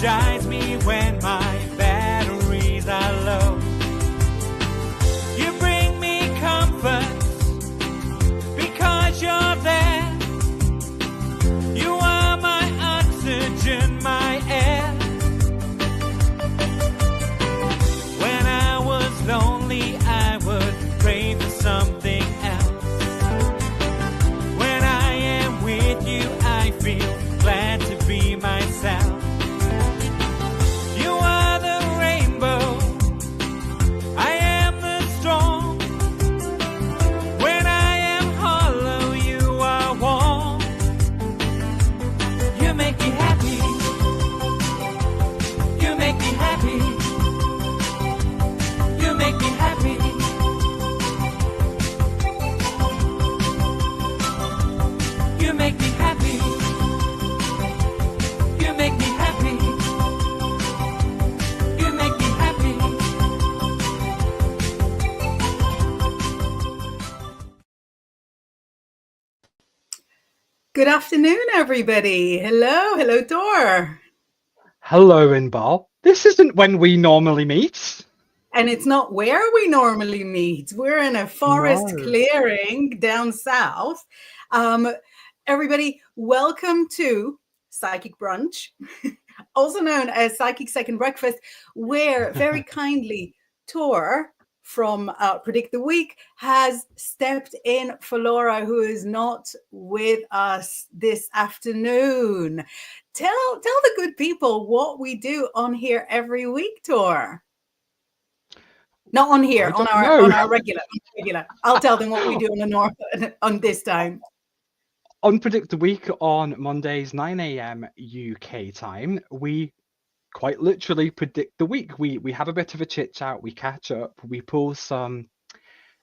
energize me when my batteries are low. You bring me comfort because you're there. You are my oxygen, my air. When I was lonely, I would pray for something else. When I am with you, I feel glad to be myself. You are the rainbow, I am the storm. When I am hollow, you are warm. You make me happy. You make me happy. You make me happy. You make me happy. You make me happy. You make me happy. Good afternoon, everybody. Hello, Tor. Hello, Inbaal. This isn't when we normally meet. And it's not where we normally meet. We're in a forest No. clearing down south. Everybody, welcome to Psychic Brunch, also known as Psychic Second Breakfast, where very kindly Tor from Predict the Week has stepped in for Laura, who is not with us this afternoon. Tell the good people what we do on here every week, Tor. Not on here, on our regular. I'll tell them what we do on this time. On Predict the Week on Mondays, 9 a.m. UK time, we quite literally predict the week. We have a bit of a chit chat, we catch up, we pull some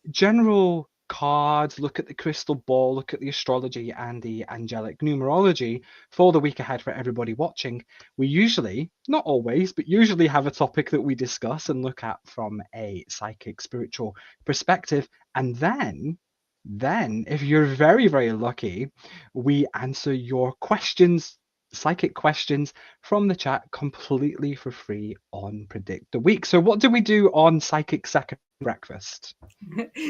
general cards, look at the crystal ball, look at the astrology and the angelic numerology for the week ahead for everybody watching. We usually, not always, but usually have a topic that we discuss and look at from a psychic spiritual perspective. And then if you're very, very lucky, we answer your questions, psychic questions from the chat completely for free on Predict the Week. So what do we do on Psychic Second Breakfast?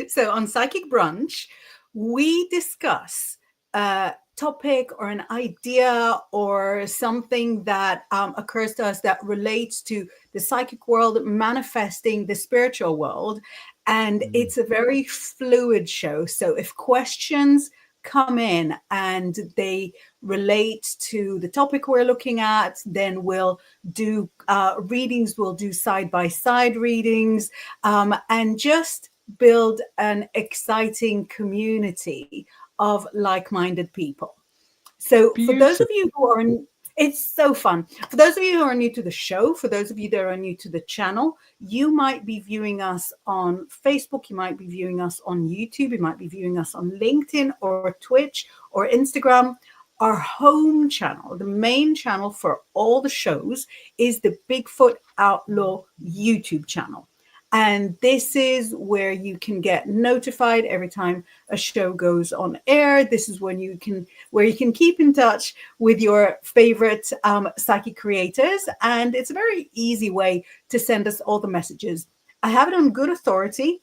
So on Psychic Brunch, we discuss a topic or an idea or something that occurs to us that relates to the psychic world manifesting the spiritual world. And it's a very fluid show. So if questions come in and they relate to the topic we're looking at, then we'll do readings, we'll do side-by-side readings, and just build an exciting community of like-minded people. So for those of you who are it's so fun. For those of you who are new to the show, for those of you that are new to the channel, you might be viewing us on Facebook, you might be viewing us on YouTube, you might be viewing us on LinkedIn or Twitch or Instagram. Our home channel, the main channel for all the shows, is the Bigfoot Outlaw YouTube channel. And this is where you can get notified every time a show goes on air. This is where you can keep in touch with your favorite psychic creators. And it's a very easy way to send us all the messages. I have it on good authority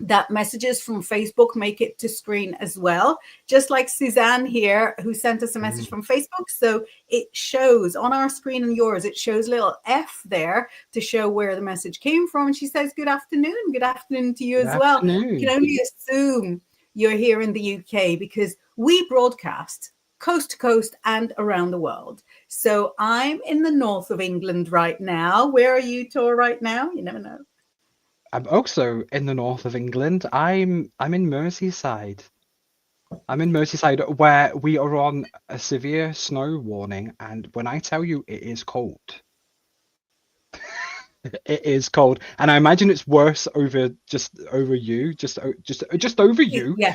that messages from Facebook make it to screen as well, just like Suzanne here, who sent us a message from Facebook. So it shows on our screen and yours, it shows a little F there to show where the message came from. And she says, good afternoon. Good afternoon to you as well. You can only assume you're here in the UK because we broadcast coast to coast and around the world. So I'm in the north of England right now. Where are you, Tor, right now? You never know. I'm also in the north of England. I'm in Merseyside. I'm in Merseyside, where we are on a severe snow warning, and when I tell you it is cold, it is cold, and I imagine it's worse just over you. Yeah.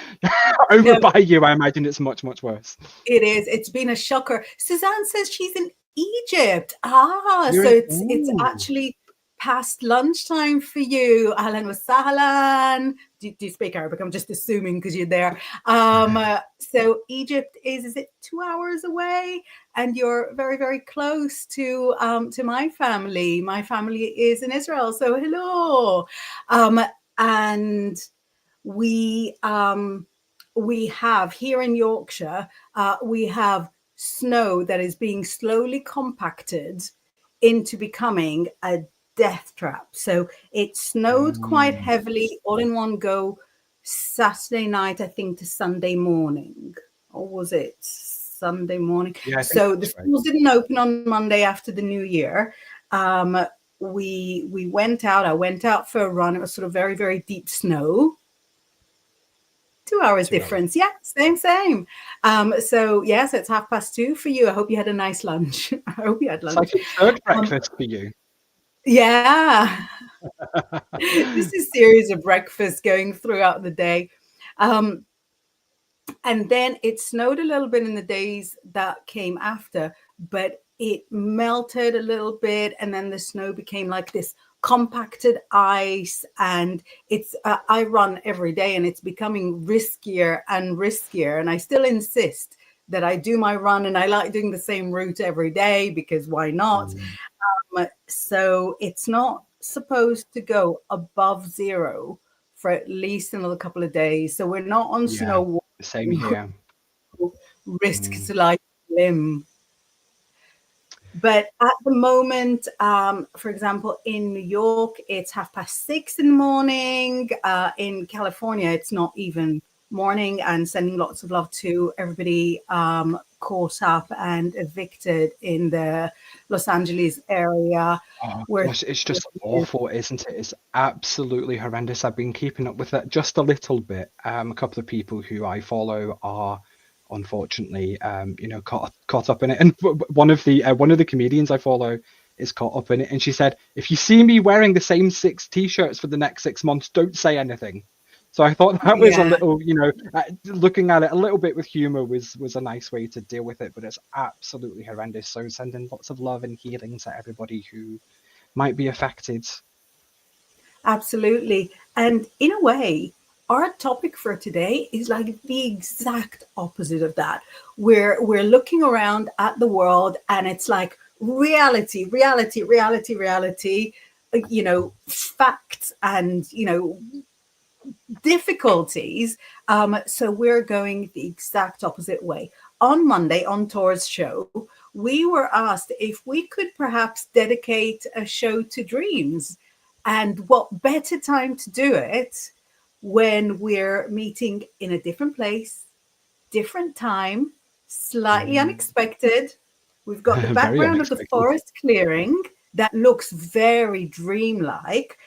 By you, I imagine it's much worse. It is. It's been a shocker. Suzanne says she's in Egypt. It's actually past lunchtime for you. Ahlan wa sahlan. do you speak Arabic? I'm just assuming because you're there. So Egypt is it 2 hours away? And you're very, very close to my family. My family is in Israel. So hello. And we have here in Yorkshire, we have snow that is being slowly compacted into becoming a death trap. So it snowed quite heavily all in one go Saturday night, I think, to Sunday morning. Or was it Sunday morning? Yeah, So the schools didn't open on Monday after the New Year. We went out. I went out for a run. It was sort of very, very deep snow. 2 hours difference. Yeah, same. So yes, it's 2:30 for you. I hope you had a nice lunch. I hope you had lunch. It's like a third breakfast for you. Yeah. This is a series of breakfasts going throughout the day. And then it snowed a little bit in the days that came after, but it melted a little bit, and then the snow became like this compacted ice. And it's I run every day, and it's becoming riskier and riskier. And I still insist that I do my run, and I like doing the same route every day because why not? So it's not supposed to go above 0 for at least another couple of days. So we're not on snow. Same here. Risk to life limb. But at the moment, for example, in New York, it's 6:30 in the morning. In California, it's not even morning. And sending lots of love to everybody caught up and evicted in the Los Angeles area. Gosh, it's just awful, isn't it? It's absolutely horrendous. I've been keeping up with that just a little bit. A couple of people who I follow are unfortunately caught up in it, and one of the comedians I follow is caught up in it, and she said, if you see me wearing the same 6 t-shirts for the next 6 months, don't say anything. So I thought that was a little, looking at it a little bit with humor was a nice way to deal with it, but it's absolutely horrendous. So sending lots of love and healing to everybody who might be affected. Absolutely. And in a way, our topic for today is like the exact opposite of that. We're looking around at the world, and it's like reality, facts and, difficulties. So we're going the exact opposite way. On Monday, on Tor's show, we were asked if we could perhaps dedicate a show to dreams. And what better time to do it when we're meeting in a different place, different time, slightly unexpected. We've got the background of the forest clearing that looks very dreamlike.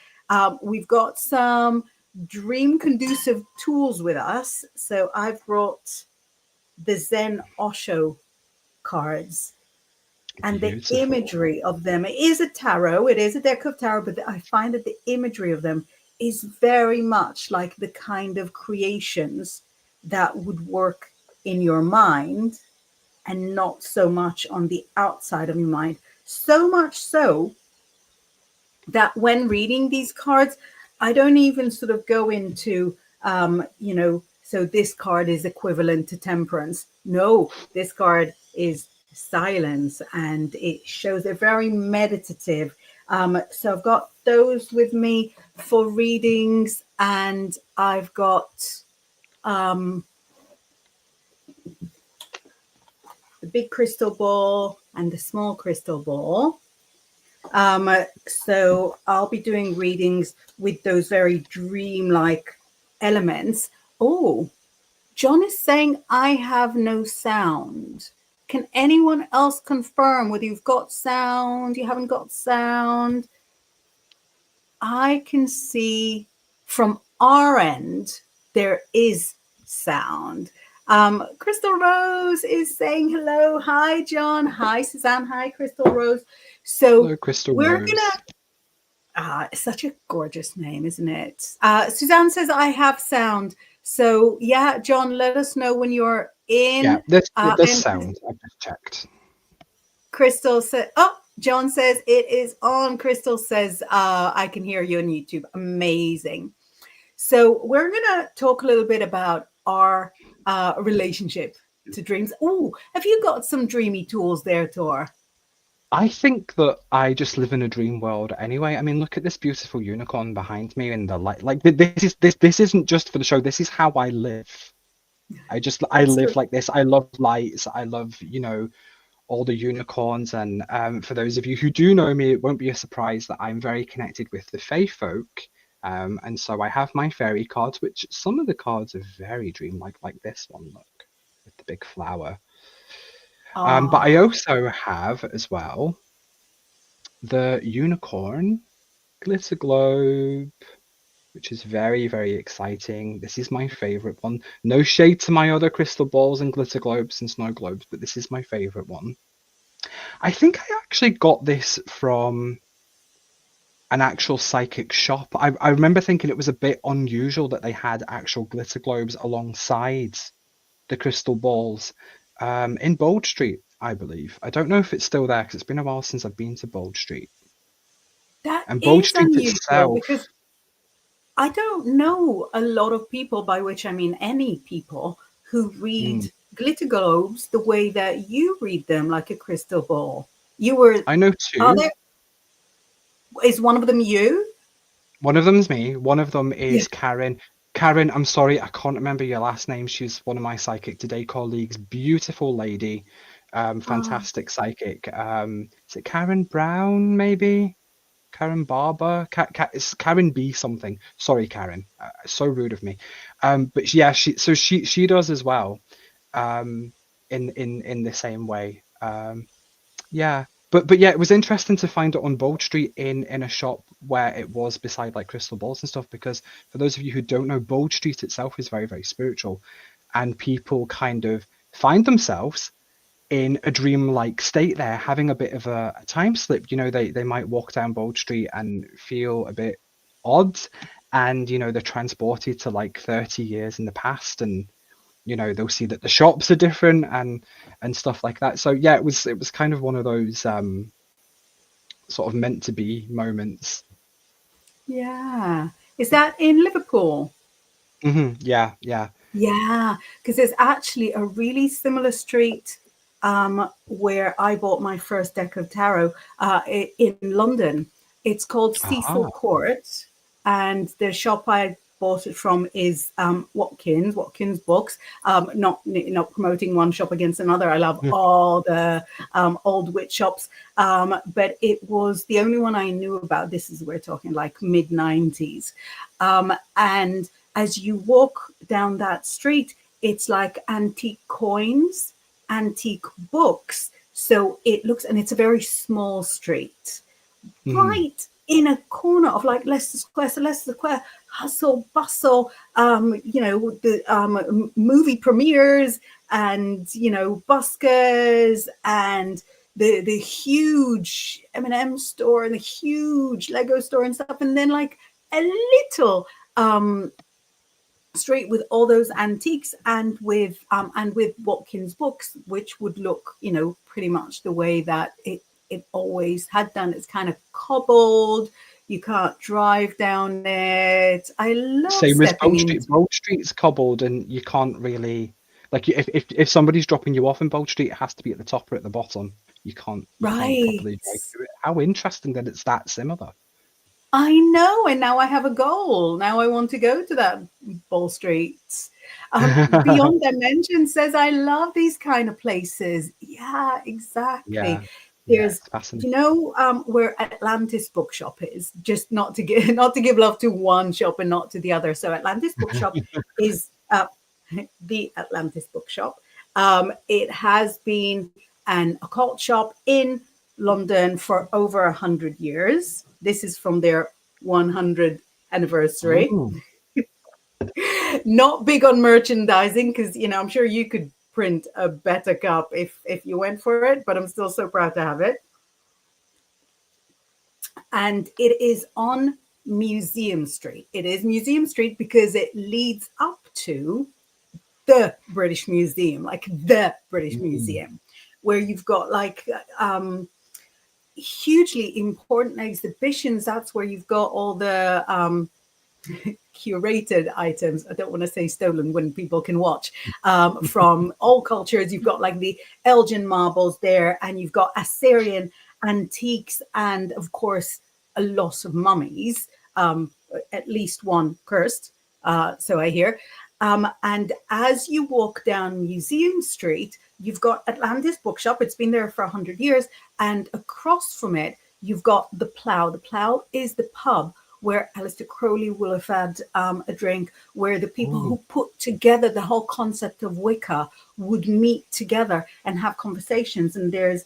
We've got some dream conducive tools with us. So I've brought the Zen Osho cards. And the imagery of them, it is a tarot, it is a deck of tarot, but I find that the imagery of them is very much like the kind of creations that would work in your mind and not so much on the outside of your mind. So much so that when reading these cards, I don't even sort of go into, so this card is equivalent to temperance. No, this card is silence, and it shows they're very meditative. So I've got those with me for readings, and I've got the big crystal ball and the small crystal ball. So I'll be doing readings with those very dreamlike elements. Oh, John is saying I have no sound. Can anyone else confirm whether you've got sound, you haven't got sound? I can see from our end there is sound. Crystal Rose is saying hello. Hi, John. Hi, Suzanne. Hi, Crystal Rose. So hello, Crystal we're Rose. Gonna it's such a gorgeous name, isn't it? Suzanne says I have sound. So yeah, John, let us know when you're in. Yeah, this sound. I've just checked. Crystal said, John says it is on. Crystal says I can hear you on YouTube. Amazing. So we're gonna talk a little bit about our relationship to dreams. Oh, have you got some dreamy tools there, Tor? I think that I just live in a dream world anyway. I mean, look at this beautiful unicorn behind me in the light. Like this isn't just for the show. This is how I live. I It's live true. like this. I love lights. I love, all the unicorns. And for those of you who do know me, it won't be a surprise that I'm very connected with the Fae folk. And so I have my fairy cards, which some of the cards are very dreamlike, like this one, look, with the big flower. But I Ah, also have as well the unicorn glitter globe, which is very, very exciting. This is my favorite one. No shade to my other crystal balls and glitter globes and snow globes, but this is my favorite one. I think I actually got this from an actual psychic shop. I remember thinking it was a bit unusual that they had actual glitter globes alongside the crystal balls in Bold Street, I believe. I don't know if it's still there because it's been a while since I've been to Bold Street. that And Bold is Street unusual itself, because I don't know a lot of people, by which I mean any people, who read mm, glitter globes the way that you read them, like a crystal ball. You were, I know are two. there, is one of them you? One of them's me. One of them Yeah. is Karen. Karen, I'm sorry, I can't remember your last name. She's one of my Psychic Today colleagues. Beautiful lady, Ah, fantastic psychic. Is it Karen Brown, maybe? Karen Barber? It's Karen B something. Sorry, Karen. So rude of me. But yeah, she does as well. In the same way. Yeah, but yeah, it was interesting to find it on Bold Street in a shop where it was beside like crystal balls and stuff. Because for those of you who don't know, Bold Street itself is very, very spiritual, and people kind of find themselves in a dream-like state there, having a bit of a time slip. They might walk down Bold Street and feel a bit odd, and they're transported to like 30 years in the past, and they'll see that the shops are different and stuff like that. So yeah, it was kind of one of those sort of meant to be moments. yeah. Is that in Liverpool? Yeah, yeah. Yeah, because there's actually a really similar street where I bought my first deck of tarot in London. It's called Cecil Ah. Court, and the shop I bought it from is Watkins Books. Not promoting one shop against another. I love all the old witch shops, but it was the only one I knew about. This is we're talking like mid 90s, and as you walk down that street, it's like antique coins, antique books. So it looks, and it's a very small street, Mhm. right in a corner of like Leicester Square. So Leicester Square, hustle, bustle, the movie premieres and, buskers and the huge M&M store and the huge Lego store and stuff. And then like a little street with all those antiques and with Watkins Books, which would look, pretty much the way that it always had done. It's kind of cobbled. You can't drive down it. I love Same as stepping Bold Street. into. Bold Street's cobbled, and you can't really like if somebody's dropping you off in Bold Street, it has to be at the top or at the bottom. You can't Right. properly drive through it. How interesting that it's that similar. I know, and now I have a goal. Now I want to go to that Ball Street. Beyond Dimension says, I love these kind of places. Yeah, exactly. Yeah, yeah, There's, it's fascinating. where Atlantis Bookshop is, just not to give not to give love to one shop and not to the other. So Atlantis Bookshop is the Atlantis Bookshop. It has been an occult shop in London for over 100 years. This is from their 100th anniversary. Oh. Not big on merchandising because I'm sure you could print a better cup if you went for it, but I'm still so proud to have it. And it is on Museum Street. It is Museum Street because it leads up to the British Museum, like the British Mm. Museum, where you've got like hugely important exhibitions. That's where you've got all the curated items. I don't want to say stolen when people can watch, from all cultures. You've got like the Elgin marbles there, and you've got Assyrian antiques, and of course, a lot of mummies, at least one cursed. So I hear. And as you walk down Museum Street, you've got Atlantis Bookshop. It's been there for 100 years. And across from it, you've got the Plough. The Plough is the pub where Aleister Crowley will have had a drink, where the people who put together the whole concept of Wicca would meet together and have conversations. And there's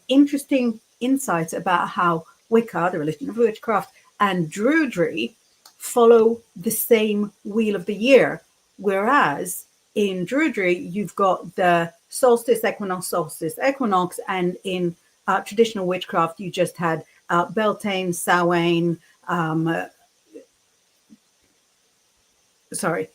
interesting insights about how Wicca, the religion of witchcraft, and Druidry follow the same wheel of the year. Whereas in Druidry, you've got the solstice, equinox, and in traditional witchcraft, you just had Beltane, Samhain. Sorry,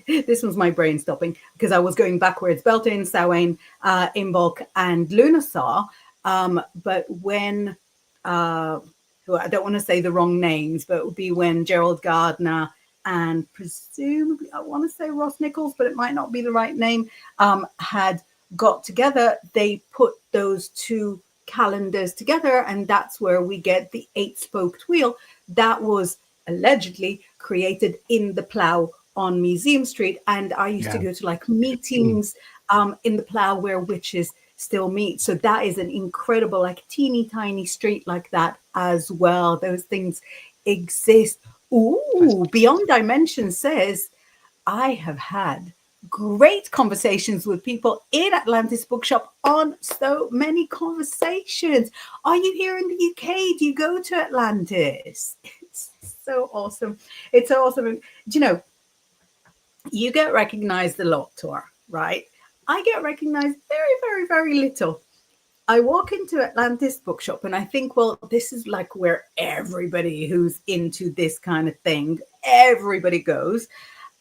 this was my brain stopping because I was going backwards. Beltane, Samhain, Inbaal, and Lunarsar. But when I don't want to say the wrong names, but it would be when Gerald Gardner and presumably, I want to say Ross Nichols, but it might not be the right name, had got together, they put those two calendars together, and that's where we get the 8-spoked wheel that was allegedly created in the Plough on Museum Street. And I used to go to like meetings in the Plough where witches still meet. So that is an incredible, like teeny tiny street like that as well. Those things exist. Ooh, Beyond Dimension says, I have had great conversations with people in Atlantis Bookshop on so many conversations. Are you here in the UK? Do you go to Atlantis? It's so awesome. It's so awesome. Do you know, you get recognized a lot, Tor, right? I get recognized very, very, very little. I walk into Atlantis Bookshop and I think, well, this is like where everybody who's into this kind of thing, everybody goes.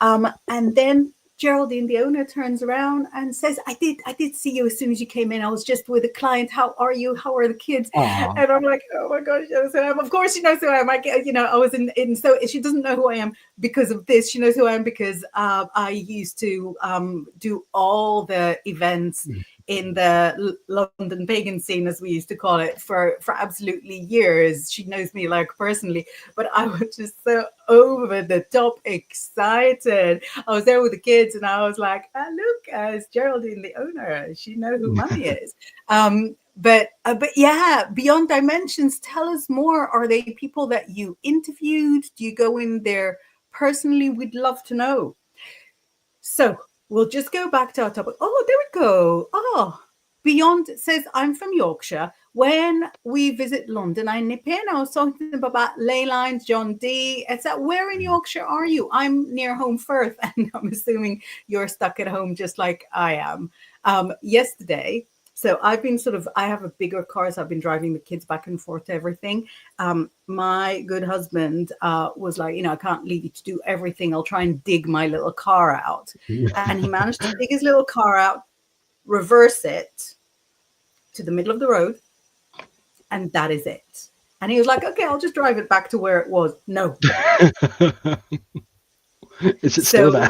And then Geraldine, the owner, turns around and says, I did see you as soon as you came in. I was just with a client. How are you? How are the kids? Aww. And I'm like, oh my gosh, she knows who I am. Of course she knows who I am. I was in so she doesn't know who I am because of this. She knows who I am because I used to do all the events in the London pagan scene, as we used to call it, for absolutely years. She knows me like personally, but I was just so over the top excited. I was there with the kids and I was like, look, it's Geraldine, the owner. She knows who Mummy is. But yeah, Beyond Dimensions, tell us more. Are they people that you interviewed? Do you go in there personally? We'd love to know. So we'll just go back to our topic. Oh, there we go. Oh, Beyond says, I'm from Yorkshire. When we visit London, I nip in. I was talking about ley lines, John D. It's that, where in Yorkshire are you? I'm near Home Firth, and I'm assuming you're stuck at home just like I am. Yesterday, so I've been I have a bigger car, so I've been driving the kids back and forth to everything. My good husband was like, I can't leave you to do everything. I'll try and dig my little car out. And he managed to dig his little car out, reverse it to the middle of the road, and that is it. And he was like, okay, I'll just drive it back to where it was. No. Is it still there?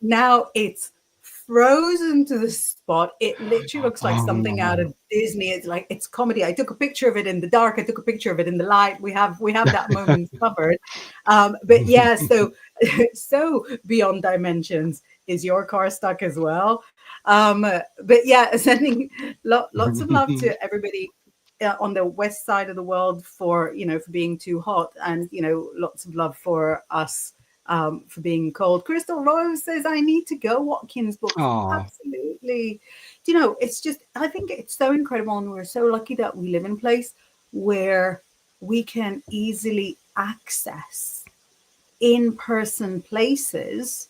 Now it's frozen to the spot. It literally looks like something out of Disney. It's like, it's comedy. I took a picture of it in the dark. I took a picture of it in the light. We have that moment covered. But yeah, so Beyond Dimensions, is your car stuck as well? But yeah, sending lots of love to everybody on the west side of the world for being too hot, and lots of love for us for being cold. Crystal Rose says, I need to go. Watkins books. Aww. Absolutely. It's just, I think it's so incredible, and we're so lucky that we live in a place where we can easily access in-person places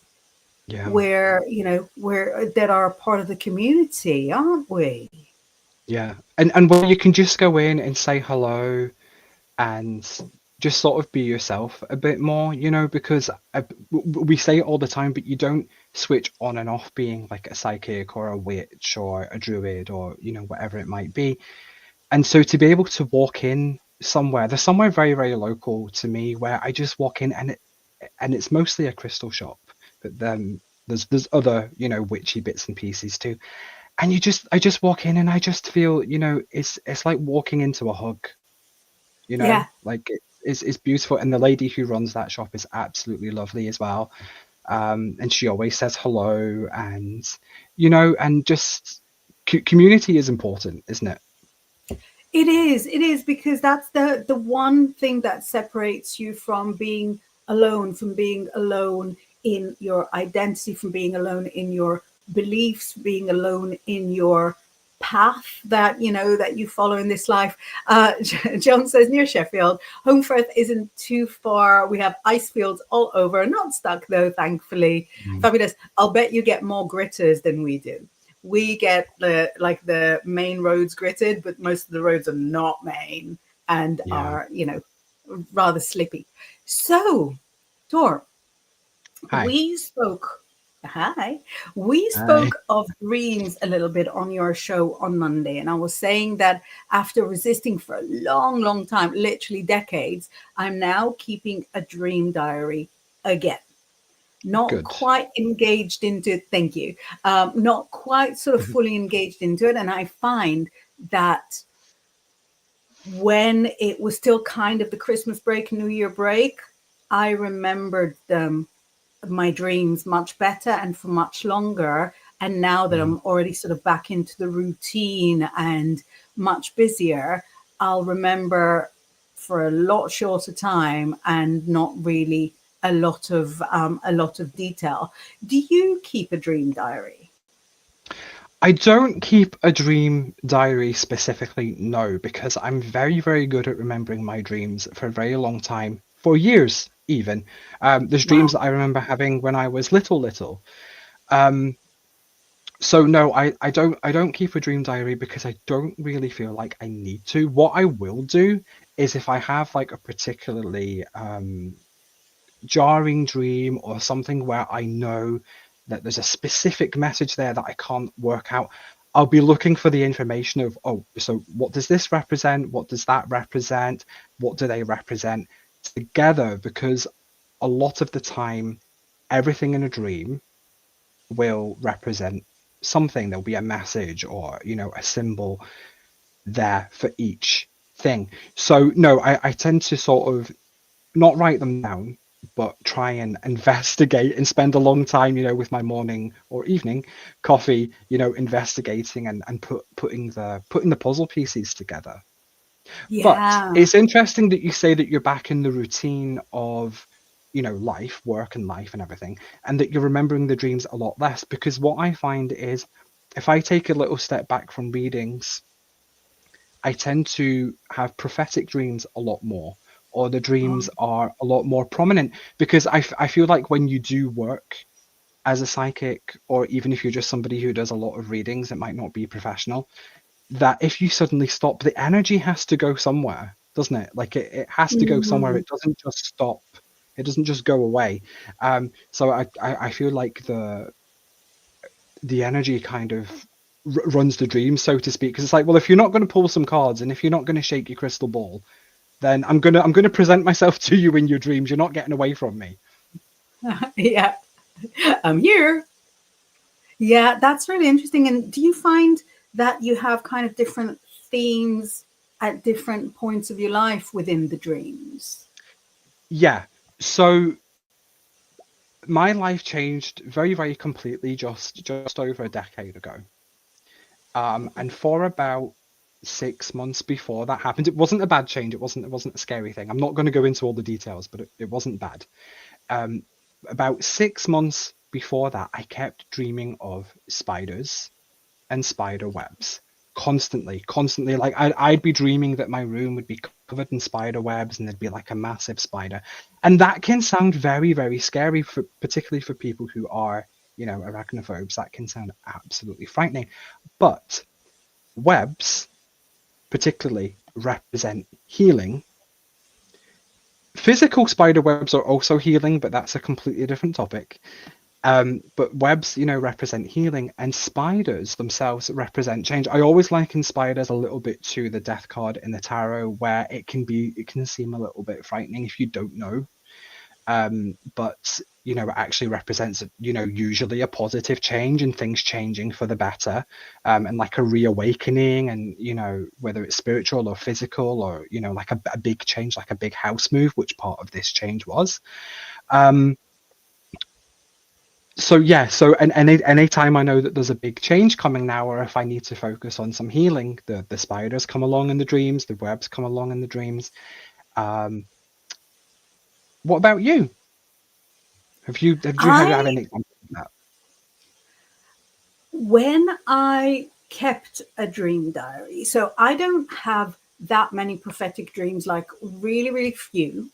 where that are part of the community, aren't we? Yeah, and where you can just go in and say hello and just sort of be yourself a bit more, because we say it all the time, but you don't switch on and off being like a psychic or a witch or a druid or whatever it might be. And so to be able to walk in somewhere, there's somewhere very, very local to me where I just walk in and and it's mostly a crystal shop, but then there's other, you know, witchy bits and pieces too. And I just walk in and I just feel, you know, it's like walking into a hug, you know, Yeah. like it's beautiful. And the lady who runs that shop is absolutely lovely as well. And she always says hello, and you know, and just community is important, isn't it? It is, because that's the one thing that separates you from being alone in your identity, from being alone in your beliefs, being alone in your path that that you follow in this life. John says, near Sheffield, Homeforth isn't too far. We have ice fields all over, not stuck though, thankfully. Mm. Fabulous. I'll bet you get more gritters than we do. We get the main roads gritted, but most of the roads are not main and Yeah. are rather slippy. So, Tor, Hi. we spoke. Hi. We Hi. spoke of dreams a little bit on your show on Monday. And I was saying that after resisting for a long, long time, literally decades, I'm now keeping a dream diary again. Not Good. quite engaged into it. Thank you. Not quite sort of fully engaged into it. And I find that when it was still kind of the Christmas break, New Year break, I remembered my dreams much better and for much longer. And now that Mm. I'm already sort of back into the routine and much busier, I'll remember for a lot shorter time and not really a lot of detail. Do you keep a dream diary? I don't keep a dream diary specifically, no, because I'm very, very good at remembering my dreams for a very long time, for years even. There's dreams Wow. that I remember having when I was little. Um, so no, I don't keep a dream diary because I don't really feel like I need to. What I will do is if I have like a particularly jarring dream or something where I know that there's a specific message there that I can't work out, I'll be looking for the information of, oh, so what does this represent? What does that represent? What do they represent together? Because a lot of the time, everything in a dream will represent something. There'll be a message or, you know, a symbol there for each thing. So no, I tend to sort of not write them down, but try and investigate and spend a long time, you know, with my morning or evening coffee, you know, investigating and putting the puzzle pieces together. But Yeah. it's interesting that you say that you're back in the routine of, you know, life, work and life and everything, and that you're remembering the dreams a lot less. Because what I find is if I take a little step back from readings, I tend to have prophetic dreams a lot more, or the Oh, dreams are a lot more prominent because I feel like when you do work as a psychic, or even if you're just somebody who does a lot of readings, it might not be professional, that if you suddenly stop, the energy has to go somewhere, doesn't it? Like it has to go somewhere. mhm. It doesn't just stop. It doesn't just go away. So I feel like the energy kind of runs the dream, so to speak, because it's like, well, if you're not going to pull some cards and if you're not going to shake your crystal ball, then I'm gonna present myself to you in your dreams. You're not getting away from me. Yeah, I'm here. Yeah, that's really interesting. And do you find that you have kind of different themes at different points of your life within the dreams? Yeah. So my life changed very, very completely just over a decade ago. And for about 6 months before that happened, it wasn't a bad change. It wasn't a scary thing. I'm not going to go into all the details, but it wasn't bad. Um, about 6 months before that, I kept dreaming of spiders and spider webs constantly. Like I'd be dreaming that my room would be covered in spider webs and there'd be like a massive spider. And that can sound very, very scary, for particularly for people who are, you know, arachnophobes. That can sound absolutely frightening. But webs particularly represent healing. Physical spider webs are also healing, but that's a completely different topic. But webs, you know, represent healing, and spiders themselves represent change. I always liken spiders a little bit to the death card in the tarot, where it can seem a little bit frightening if you don't know. but you know, it actually represents, you know, usually a positive change and things changing for the better, and like a reawakening, and you know, whether it's spiritual or physical, or you know, like a big change, like a big house move, which part of this change was. So yeah, so and any time I know that there's a big change coming now, or if I need to focus on some healing, the spiders come along in the dreams, the webs come along in the dreams. What about you? Have you have I any examples of that? When I kept a dream diary, so I don't have that many prophetic dreams, like really, really few.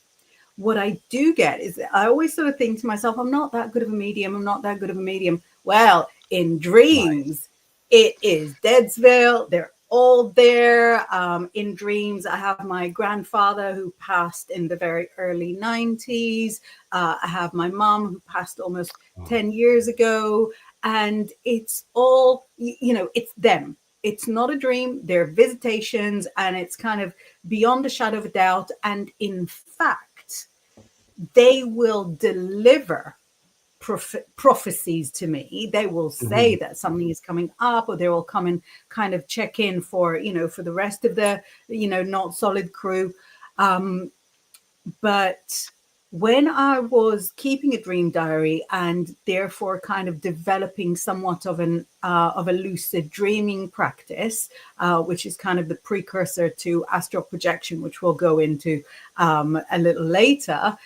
What I do get is that I always sort of think to myself, I'm not that good of a medium. I'm not that good of a medium. Well, in Right. dreams, it is Deadsville. They're all there. In dreams, I have my grandfather who passed in the very early 90s. I have my mom who passed almost Oh, 10 years ago. And it's all, it's them. It's not a dream. They're visitations, and it's kind of beyond a shadow of a doubt. And in fact, they will deliver prophecies to me. They will say mhm. that something is coming up, or they will come and kind of check in for, for the rest of the, not solid crew. But when I was keeping a dream diary, and therefore kind of developing somewhat of a lucid dreaming practice, which is kind of the precursor to astral projection, which we'll go into a little later,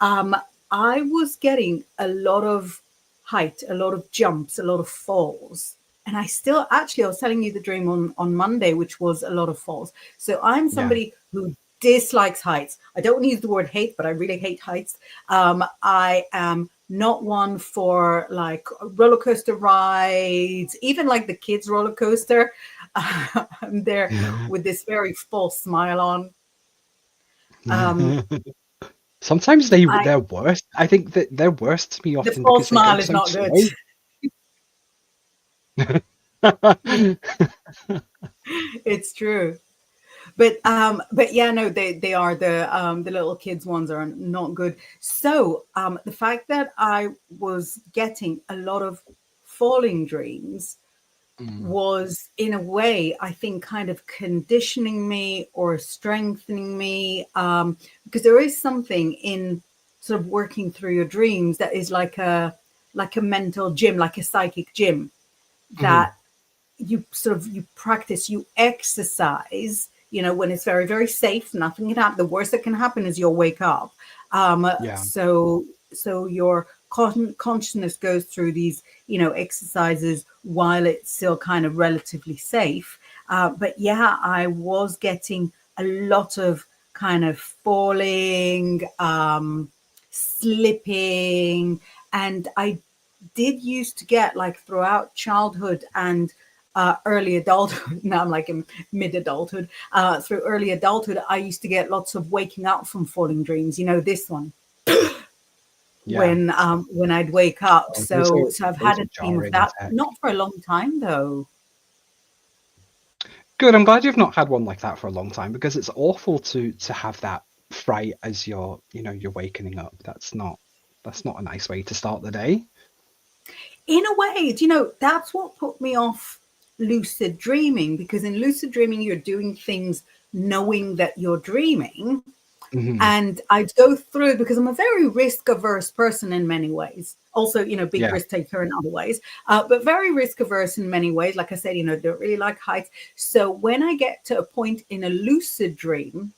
um, I was getting a lot of height, a lot of jumps, a lot of falls. And I still, actually, I was telling you the dream on Monday, which was a lot of falls. So I'm Yeah. somebody who dislikes heights. I don't use the word hate, but I really hate heights. I am not one for like roller coaster rides, even like the kids' roller coaster. I'm there with this very false smile on. Um, Sometimes I they're worse. I think that they're worse to me The often false because they go smile is so not good. slow. Yeah, it's true. But yeah, no, they are the little kids ones are not good. So the fact that I was getting a lot of falling dreams Mm, was, in a way, I think, kind of conditioning me or strengthening me, because there is something in sort of working through your dreams that is like a mental gym, like a psychic gym, mhm. that you practice, you exercise, when it's very, very safe. Nothing can happen. The worst that can happen is you'll wake up. Yeah. So your consciousness goes through these, exercises while it's still kind of relatively safe. But yeah, I was getting a lot of kind of falling, slipping, and I did used to get, like, throughout childhood and early adulthood. Now I'm like in mid adulthood. Through early adulthood, I used to get lots of waking up from falling dreams. This one, Yeah. when I'd wake up. Oh, So I've those had are a dream of jarring as that, heck. not for a long time though. Good. I'm glad you've not had one like that for a long time, because it's awful to have that fright as you're, you know, you're wakening up. That's not a nice way to start the day. In a way, that's what put me off lucid dreaming, because in lucid dreaming, you're doing things knowing that you're dreaming. Hmm. And I'd go through, because I'm a very risk averse person in many ways. Also, big Yeah. risk taker in other ways, but very risk averse in many ways. Like I said, don't really like heights. So when I get to a point in a lucid dream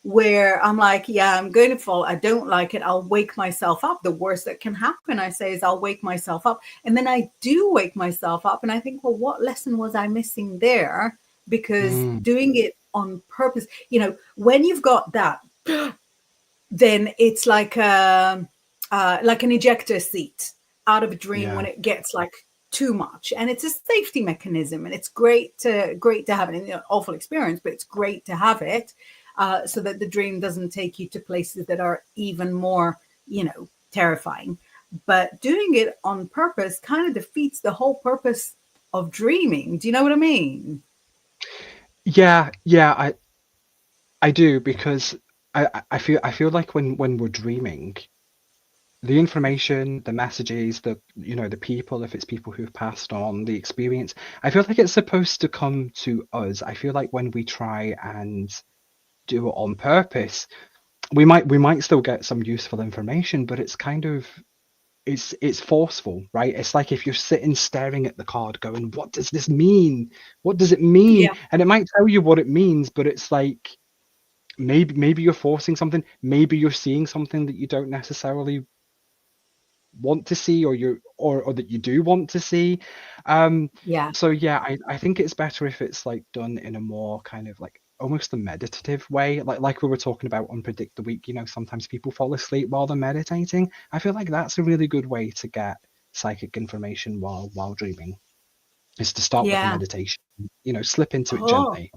where I'm like, yeah, I'm going to fall, I don't like it, I'll wake myself up. The worst that can happen, I say, is I'll wake myself up. And then I do wake myself up, and I think, well, what lesson was I missing there? Because Mm, doing it on purpose, when you've got that, then it's like an ejector seat out of a dream yeah. when it gets like too much. And it's a safety mechanism, and it's great to have it. Awful experience, but it's great to have it, so that the dream doesn't take you to places that are even more, terrifying. But doing it on purpose kind of defeats the whole purpose of dreaming. Do you know what I mean? Yeah, yeah, I do, because I feel like when we're dreaming, the information, the messages, the people, if it's people who've passed on, the experience, I feel like it's supposed to come to us. I feel like when we try and do it on purpose, we might still get some useful information, but it's kind of it's forceful, right? It's like if you're sitting staring at the card going, what does this mean? What does it mean? Yeah, And it might tell you what it means, but it's like maybe you're forcing something, maybe you're seeing something that you don't necessarily want to see, or that you do want to see. um yeah, so yeah, I think it's better if it's like done in a more kind of like almost a meditative way, like we were talking about on Predict the Week. Sometimes people fall asleep while they're meditating. I feel like that's a really good way to get psychic information while dreaming, is to start with the yeah. meditation, slip into it Oh, gently.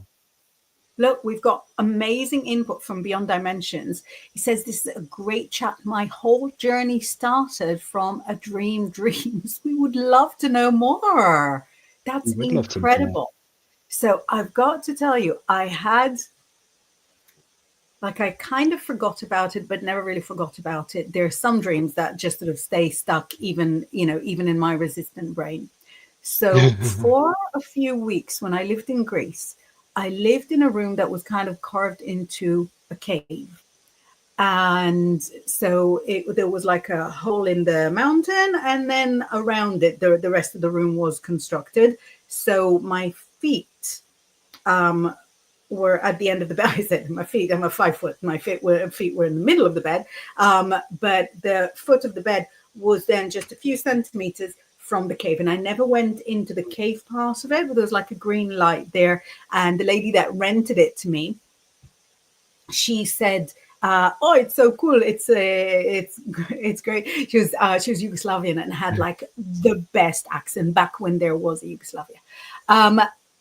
look, we've got amazing input from Beyond Dimensions. He says, this is a great chat. My whole journey started from a dreams. We would love to know more. We That's would love to know more. incredible. So I've got to tell you, I kind of forgot about it, but never really forgot about it. There are some dreams that just sort of stay stuck, even in my resistant brain. So for a few weeks when I lived in Greece, I lived in a room that was kind of carved into a cave. And so there was like a hole in the mountain, and then around it, the rest of the room was constructed. So my feet were at the end of the bed. I said my feet, I'm a 5 foot, my feet were in the middle of the bed. But the foot of the bed was then just a few centimeters from the cave. And I never went into the cave part of it, but there was like a green light there. And the lady that rented it to me, she said, "Oh, it's so cool! It's great." She was Yugoslavian and had like the best accent back when there was a Yugoslavia.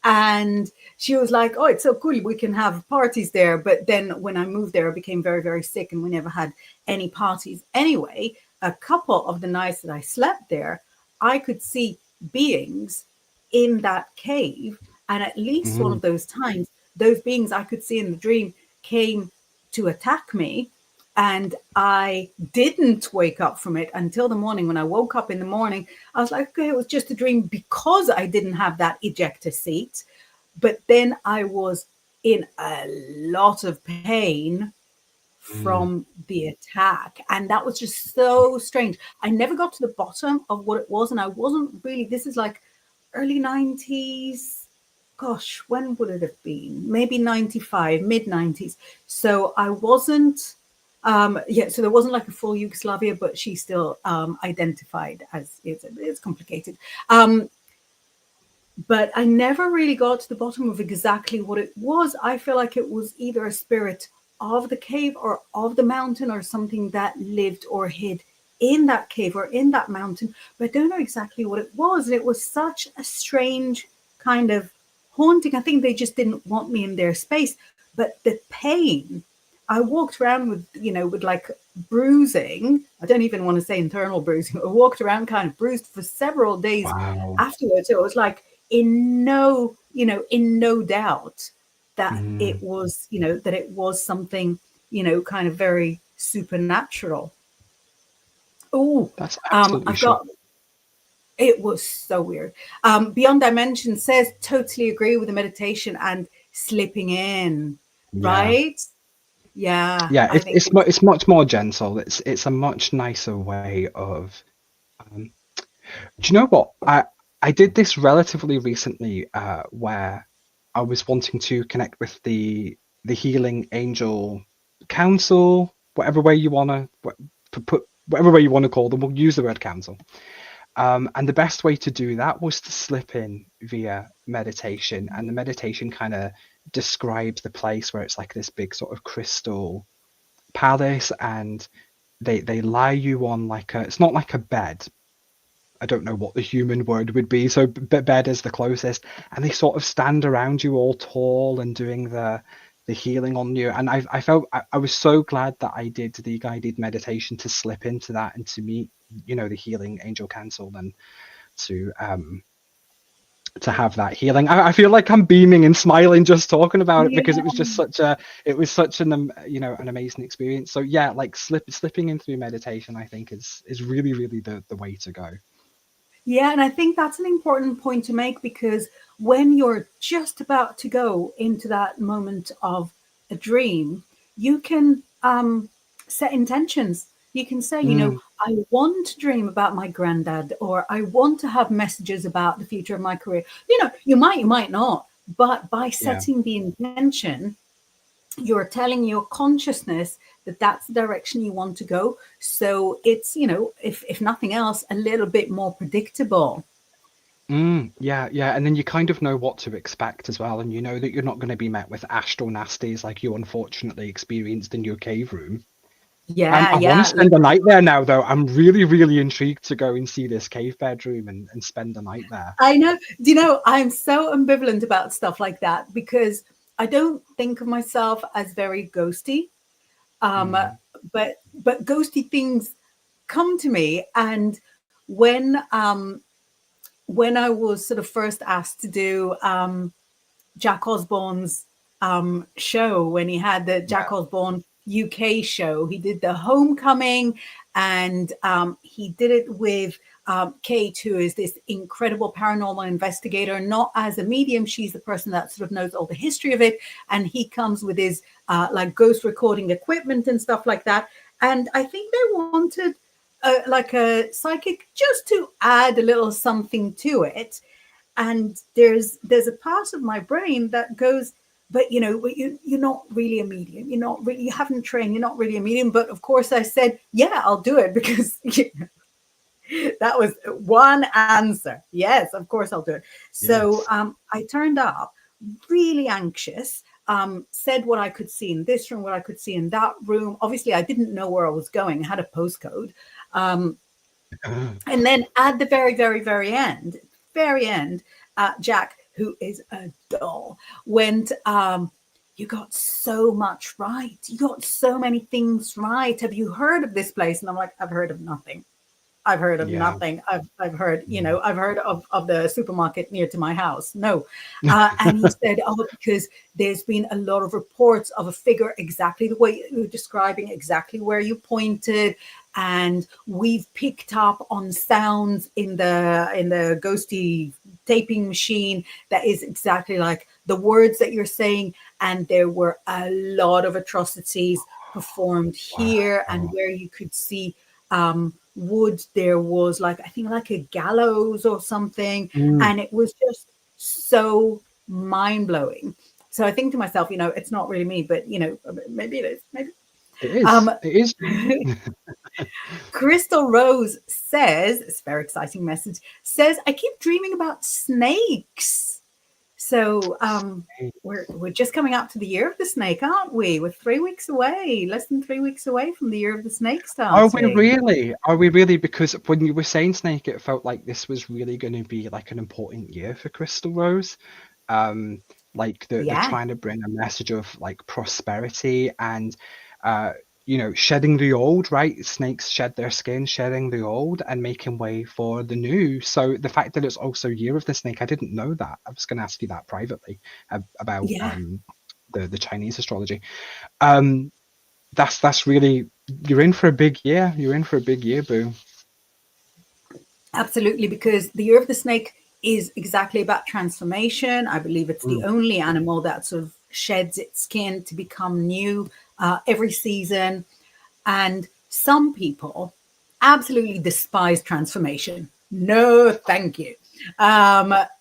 And she was like, "Oh, it's so cool! We can have parties there." But then when I moved there, I became very, very sick, and we never had any parties. Anyway, a couple of the nights that I slept there, I could see beings in that cave, and at least one Mm. of those times, those beings I could see in the dream came to attack me, and I didn't wake up from it until the morning. When I woke up in the morning, I was like, okay, it was just a dream because I didn't have that ejector seat. But then I was in a lot of pain Mm. from the attack, and that was just so strange. I never got to the bottom of what it was, and I wasn't really, this is like early 90s. Gosh, when would it have been? Maybe 95, mid 90s. So I wasn't, so there wasn't like a full Yugoslavia, but she still identified as, it's complicated. But I never really got to the bottom of exactly what it was. I feel like it was either a spirit of the cave or of the mountain, or something that lived or hid in that cave or in that mountain, but I don't know exactly what it was. And it was such a strange kind of haunting. I think they just didn't want me in their space. But the pain, I walked around with like bruising. I don't even want to say internal bruising. I walked around kind of bruised for several days Wow. afterwards. It was like in no doubt that Mm. it was something, kind of very supernatural. Oh, That's absolutely I've shocked. got, it was so weird. Beyond Dimension says, totally agree with the meditation and slipping in, Yeah. right? Yeah, Yeah, I think it's, it's much more gentle. It's a much nicer way of. Um, do you know what? I did this relatively recently, where I was wanting to connect with the healing angel council, whatever way you wanna put whatever way you want to call them. We'll use the word council. And the best way to do that was to slip in via meditation, and the meditation kind of describes the place where it's like this big sort of crystal palace, and they lie you on like it's not like a bed. I don't know what the human word would be, so bed is the closest, and they sort of stand around you all tall and doing the healing on you. And I felt I was so glad that I did the guided meditation to slip into that and to meet the healing angel council, and to to have that healing. I feel like I'm beaming and smiling just talking about it, because it was just such an an amazing experience. So yeah, like slipping in through meditation, I think is really the way to go. Yeah, and I think that's an important point to make, because when you're just about to go into that moment of a dream, you can set intentions. You can say, I want to dream about my granddad, or I want to have messages about the future of my career. You might not, but by Yeah. setting the intention, you're telling your consciousness that that's the direction you want to go. So it's, if nothing else, a little bit more predictable. Yeah, and then you kind of know what to expect as well, and you know that you're not going to be met with astral nasties like you unfortunately experienced in your cave room. Yeah, I want to yeah. spend the night there now, though. I'm really intrigued to go and see this cave bedroom and spend the night there. I know. I'm so ambivalent about stuff like that, because I don't think of myself as very ghosty. But ghosty things come to me. And when I was sort of first asked to do Jack Osborne's show, when he had the Jack Osborne UK show, he did the Homecoming, and he did it with Kate, who is this incredible paranormal investigator, not as a medium. She's the person that sort of knows all the history of it. And he comes with his like ghost recording equipment and stuff like that. And I think they wanted like a psychic just to add a little something to it. And there's a part of my brain that goes, but you're not really a medium. You haven't trained. You're not really a medium. But of course I said, yeah, I'll do it, because that was one answer. Yes, of course I'll do it. So I turned up really anxious, said what I could see in this room, what I could see in that room. Obviously, I didn't know where I was going. I had a postcode. And then at the very end, Jack, who is a doll, went, you got so much right. You got so many things right. Have you heard of this place? And I'm like, I've heard of nothing. I've heard of nothing. I've heard, I've heard of the supermarket near to my house. No. And he said, because there's been a lot of reports of a figure exactly the way you're describing, exactly where you pointed. And we've picked up on sounds in the ghosty taping machine that is exactly like the words that you're saying. And there were a lot of atrocities performed here. And where you could see wood, there was like, I think like a gallows or something. And it was just so mind-blowing. So I think to myself, it's not really me, but maybe it is. Maybe it is. Crystal Rose says, it's a very exciting message, says, I keep dreaming about snakes. So we're just coming up to the year of the snake, aren't we? We're 3 weeks away, less than 3 weeks away from the year of the snake starting. Are we really? Because when you were saying snake, it felt like this was really going to be like an important year for Crystal Rose. Like they're trying to bring a message of like prosperity and shedding the old, right? Snakes shed their skin, shedding the old and making way for the new. So the fact that it's also year of the snake, I didn't know that. I was going to ask you that privately about the Chinese astrology. That's really, you're in for a big year. You're in for a big year, Boo. Absolutely, because the year of the snake is exactly about transformation. I believe it's the only animal that sort of sheds its skin to become new every season. And some people absolutely despise transformation. No, thank you.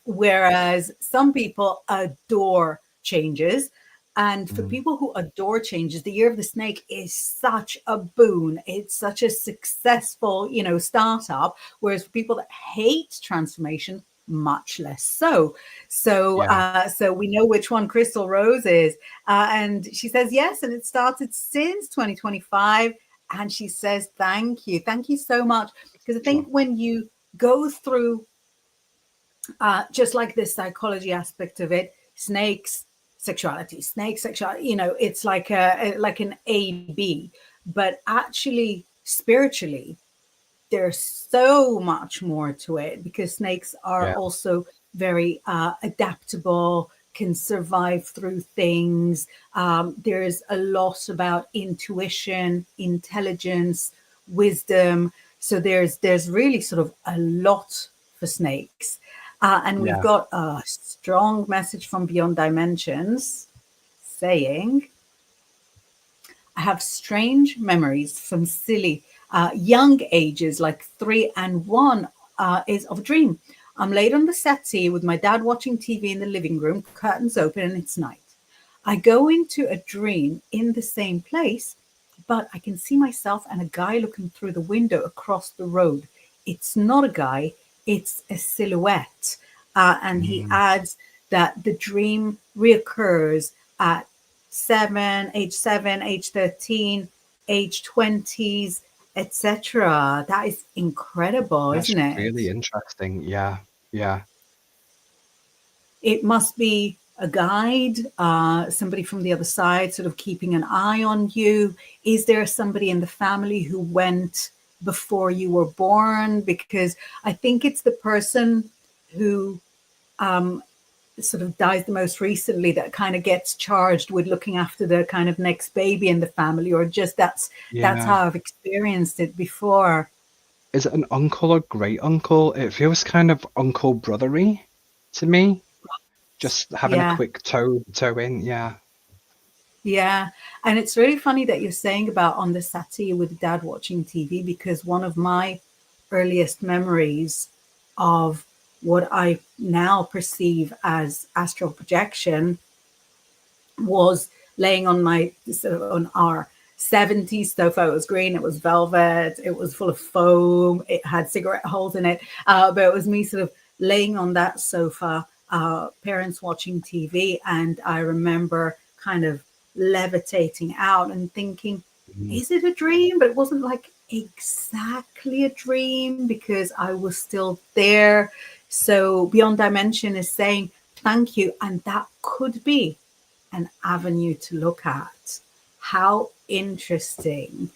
Whereas some people adore changes. And for people who adore changes, the year of the snake is such a boon. It's such a successful, startup. Whereas for people that hate transformation, much less so. So we know which one Crystal Rose is. And she says, yes, and it started since 2025. And she says, thank you. Thank you so much. Because I think when you go through just like this psychology aspect of it, snakes, sexuality, it's like an A-B. But actually, spiritually, there's so much more to it, because snakes are also very adaptable, can survive through things. There's a lot about intuition, intelligence, wisdom. So there's really sort of a lot for snakes. And we've Yeah. got a strong message from Beyond Dimensions saying, I have strange memories from silly young ages, like 3 and 1 is of a dream. I'm laid on the settee with my dad watching TV in the living room, curtains open, and it's night. I go into a dream in the same place, but I can see myself and a guy looking through the window across the road. It's not a guy, it's a silhouette. And he Mm, adds that the dream reoccurs at age 7, age 13, age 20s, etc. That is incredible, that's isn't really it? interesting. Yeah. Yeah. It must be a guide, somebody from the other side, sort of keeping an eye on you. Is there somebody in the family who went before you were born? Because I think it's the person who sort of dies the most recently that kind of gets charged with looking after the kind of next baby in the family, or just that's Yeah. how I've experienced it before. Is it an uncle or great uncle? It feels kind of uncle brothery to me. Just having a Yeah. quick toe in. Yeah. Yeah, and it's really funny that you're saying about on the settee with dad watching TV, because one of my earliest memories of what I now perceive as astral projection was laying on my sort of on our 70s sofa. It was green, it was velvet, it was full of foam, it had cigarette holes in it. But it was me sort of laying on that sofa, parents watching TV. And I remember kind of levitating out and thinking, Mm, is it a dream? But it wasn't like exactly a dream because I was still there. So Beyond Dimension is saying, thank you. And that could be an avenue to look at. How interesting.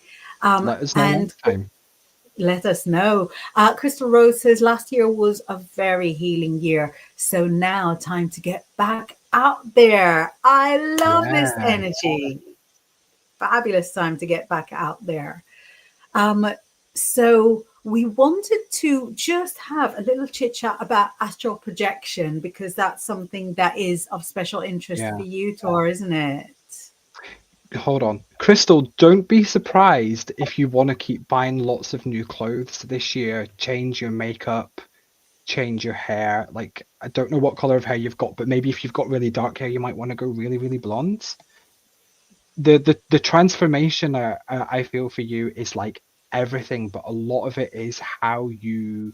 let us know And next time. let us know. Crystal Rose says last year was a very healing year. So now time to get back out there. I love this Yeah. energy. Fabulous time to get back out there. Um, so we wanted to just have a little chit chat about astral projection because that's something that is of special interest for Yeah. you, Tor, isn't it? Hold on. Crystal, don't be surprised if you want to keep buying lots of new clothes this year, change your makeup, change your hair. Like, I don't know what color of hair you've got, but maybe if you've got really dark hair, you might want to go really, really blonde. The transformation I feel for you is like everything, but a lot of it is how you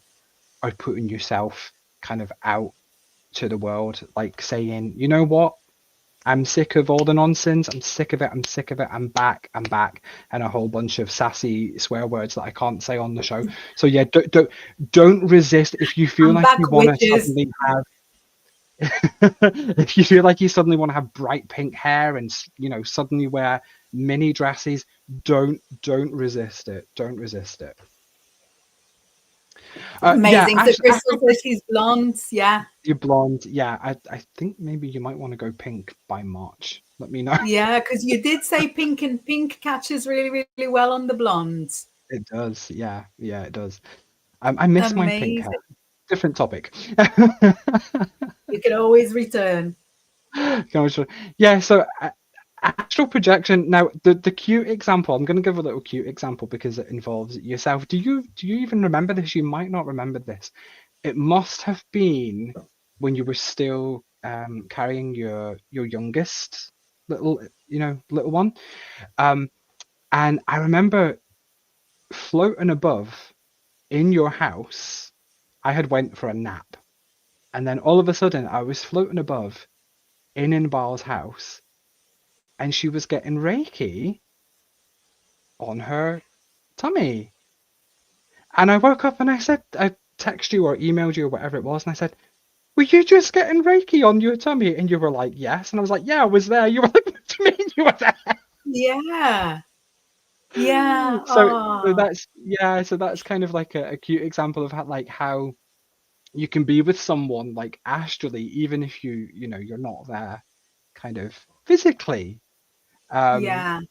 are putting yourself kind of out to the world, like saying, you know what? I'm sick of all the nonsense. I'm sick of it. I'm sick of it. I'm back. I'm back. And a whole bunch of sassy swear words that I can't say on the show. So yeah, don't resist if you feel I'm like back, you want to witches. suddenly have if you feel like you suddenly want to have bright pink hair and suddenly wear mini dresses, don't resist it. Don't resist it. Yeah, Amazing. So Crystal says she's blonde. Yeah. you're blonde. Yeah, I think maybe you might want to go pink by March. Let me know. Yeah, because you did say pink, and pink catches really, really well on the blondes. It does. Yeah, yeah, it does. I miss my pink hair. Amazing. Different topic. You can always return. Gosh, yeah, so astral projection. Now, the cute example. I'm going to give a little cute example because it involves yourself. Do you even remember this? You might not remember this. It must have been when you were still carrying your youngest little one. And I remember floating above in your house. I had went for a nap, and then all of a sudden I was floating above in Inbaal's house, and she was getting Reiki on her tummy. And I woke up and I texted you or emailed you or whatever it was, and I said, were you just getting Reiki on your tummy? And you were like, yes. And I was like, yeah, I was there. You were like, what do you mean you were there? Yeah. Yeah. So Oh, that's kind of like a cute example of how you can be with someone like astrally, even if you're not there kind of physically. Yeah.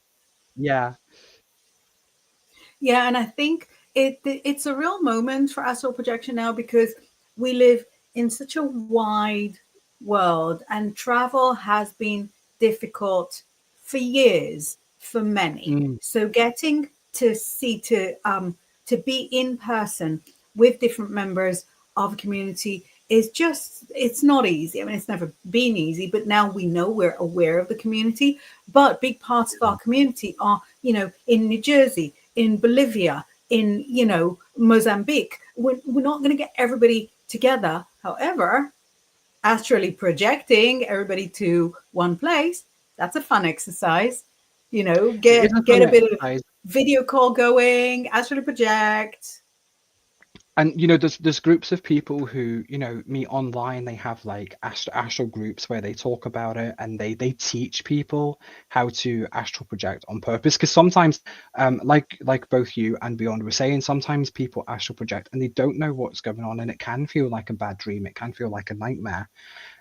Yeah. Yeah, and I think it's a real moment for astral projection now, because we live in such a wide world, and travel has been difficult for years for many. Mm. So getting to see to be in person with different members of a community is just, it's not easy. I mean, it's never been easy, but now we know, we're aware of the community. But big parts of our community are, in New Jersey, in Bolivia, in, Mozambique. We're not going to get everybody together. However, astrally projecting everybody to one place, that's a fun exercise. It is a Get fun a bit of exercise. video call going, astrally project. And there's groups of people who meet online. They have like astral groups where they talk about it, and they teach people how to astral project on purpose. Because sometimes, like both you and Beyond were saying, sometimes people astral project and they don't know what's going on, and it can feel like a bad dream. It can feel like a nightmare.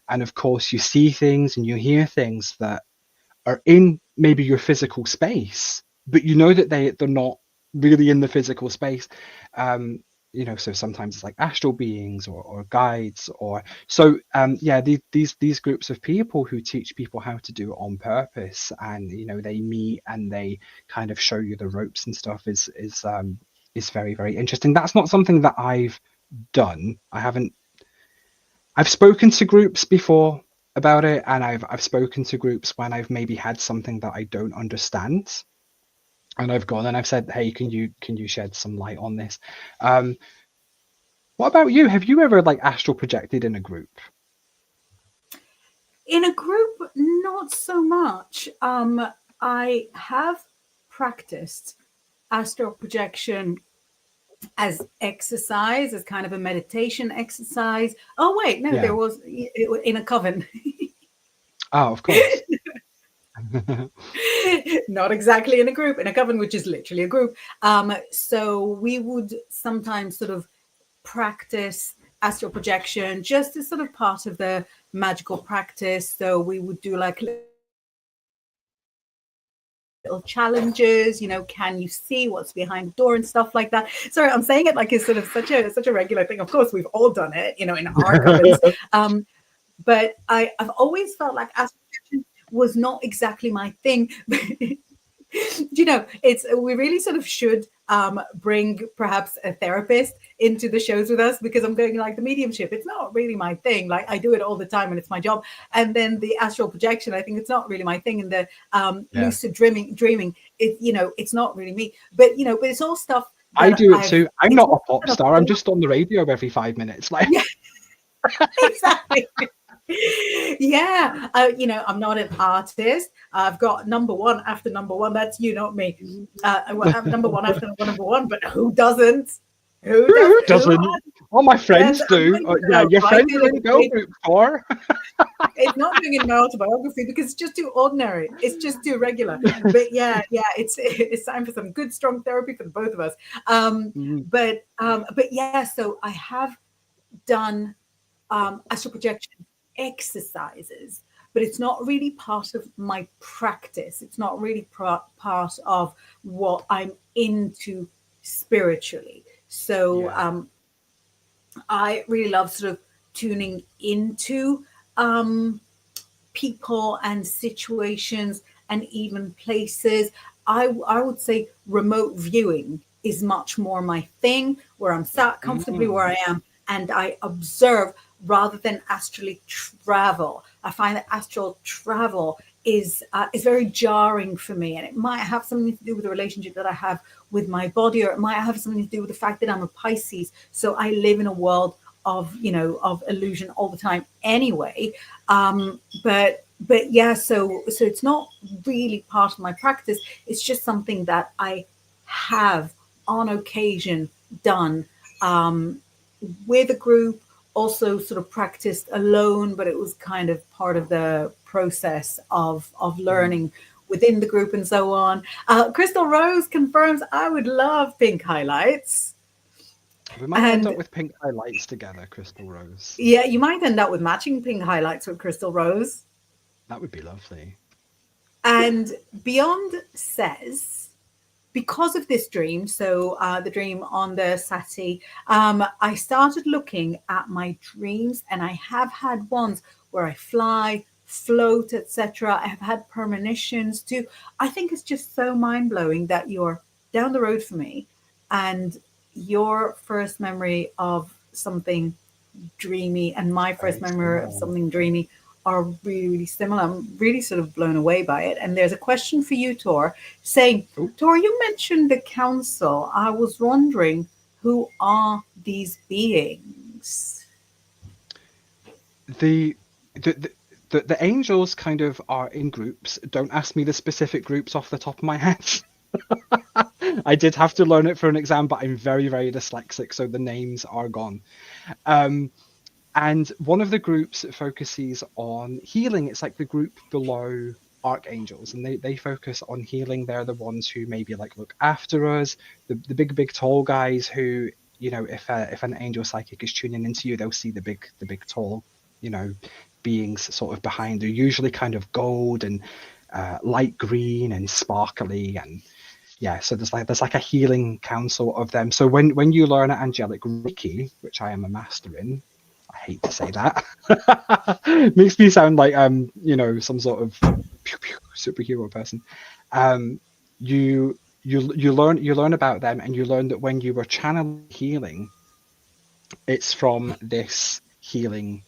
And of course, you see things and you hear things that are in maybe your physical space, but that they're not really in the physical space. So sometimes it's like astral beings or guides, or so yeah, these groups of people who teach people how to do it on purpose, and they meet and they kind of show you the ropes and stuff, is very, very interesting. That's not something that I've done. I've spoken to groups before about it, and I've spoken to groups when I've maybe had something that I don't understand, and I've gone and I've said, hey, can you shed some light on this? What about you? Have you ever like astral projected in a group? In a group, not so much. I have practiced astral projection as exercise, as kind of a meditation exercise. Oh wait, no, Yeah. there was in a coven. Oh, of course. Not exactly in a group, in a coven, which is literally a group. So we would sometimes sort of practice astral projection just as sort of part of the magical practice. So we would do like little challenges, can you see what's behind the door and stuff like that. Sorry, I'm saying it like it's sort of such a regular thing. Of course, we've all done it, in our covens. But I've always felt like astral projection was not exactly my thing. It's, we really sort of should bring perhaps a therapist into the shows with us, because I'm going like the mediumship, it's not really my thing. Like I do it all the time and it's my job. And then the astral projection, I think it's not really my thing. And the lucid dreaming, it's not really me. But but it's all stuff I that do it too. I'm not a pop kind of star. I'm just on the radio every 5 minutes. Like, Yeah. Exactly. Yeah, I'm not an artist. I've got number one after number one. That's you, not me. I'm number one after number one. But who doesn't? Who doesn't? All my friends do. Yeah, your friends are in girl group 4. It's not doing in my autobiography because it's just too ordinary. It's just too regular. But yeah, it's time for some good, strong therapy for the both of us. But yeah, so I have done astral projection exercises, but it's not really part of my practice. It's not really part of what I'm into spiritually. So I really love sort of tuning into people and situations and even places. I would say remote viewing is much more my thing, where I'm sat comfortably where I am and I observe rather than astrally travel. I find that astral travel is very jarring for me, and it might have something to do with the relationship that I have with my body, or it might have something to do with the fact that I'm a Pisces, so I live in a world of of illusion all the time anyway. But yeah, so it's not really part of my practice. It's just something that I have on occasion done with a group, also sort of practiced alone, but it was kind of part of the process of learning within the group and so on. Crystal Rose confirms, I would love pink highlights. We might end And up with pink highlights together, Crystal Rose. yeah, you might end up with matching pink highlights with Crystal Rose. That would be lovely. And Beyond says, because of this dream, so the dream on the Sati, I started looking at my dreams, and I have had ones where I fly, float, etc. I have had premonitions too. I think it's just so mind blowing that you're down the road for me, and your first memory of something dreamy and my first Very memory of similar. something dreamy are really similar. I'm really sort of blown away by it. And there's a question for you, Tor, saying, Oh, Tor, you mentioned the council. I was wondering, who are these beings? the the angels kind of are in groups. Don't ask me the specific groups off the top of my head. I did have to learn it for an exam, but I'm very, very dyslexic, so the names are gone. And one of the groups focuses on healing. It's like the group below archangels, and they focus on healing. They're the ones who maybe like look after us, the big tall guys who, you know, if an angel psychic is tuning into you, they'll see the big tall, you know, beings sort of behind. They're usually kind of gold and light green and sparkly, and yeah, so there's like a healing council of them. So when you learn angelic Reiki, which I am a master in, I hate to say that, makes me sound like you know, some sort of superhero person. You learn about them, and you learn that when you were channeling healing, it's from this healing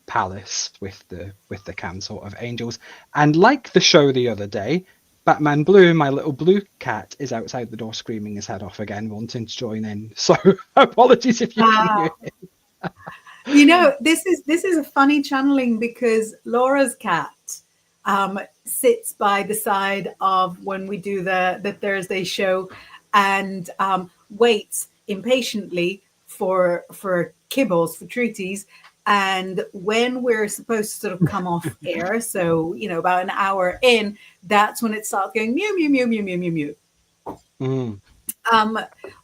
palace with the council of angels. And like the show the other day, Batman Blue, my little blue cat, is outside the door screaming his head off again, wanting to join in. So apologies if you can hear it. You know, this is a funny channeling, because Laura's cat sits by the side of when we do the Thursday show, and waits impatiently for kibbles, for treaties. And when we're supposed to sort of come off air, so you know, about an hour in, that's when it starts going mew mew mew mew mew mew mew. Mm.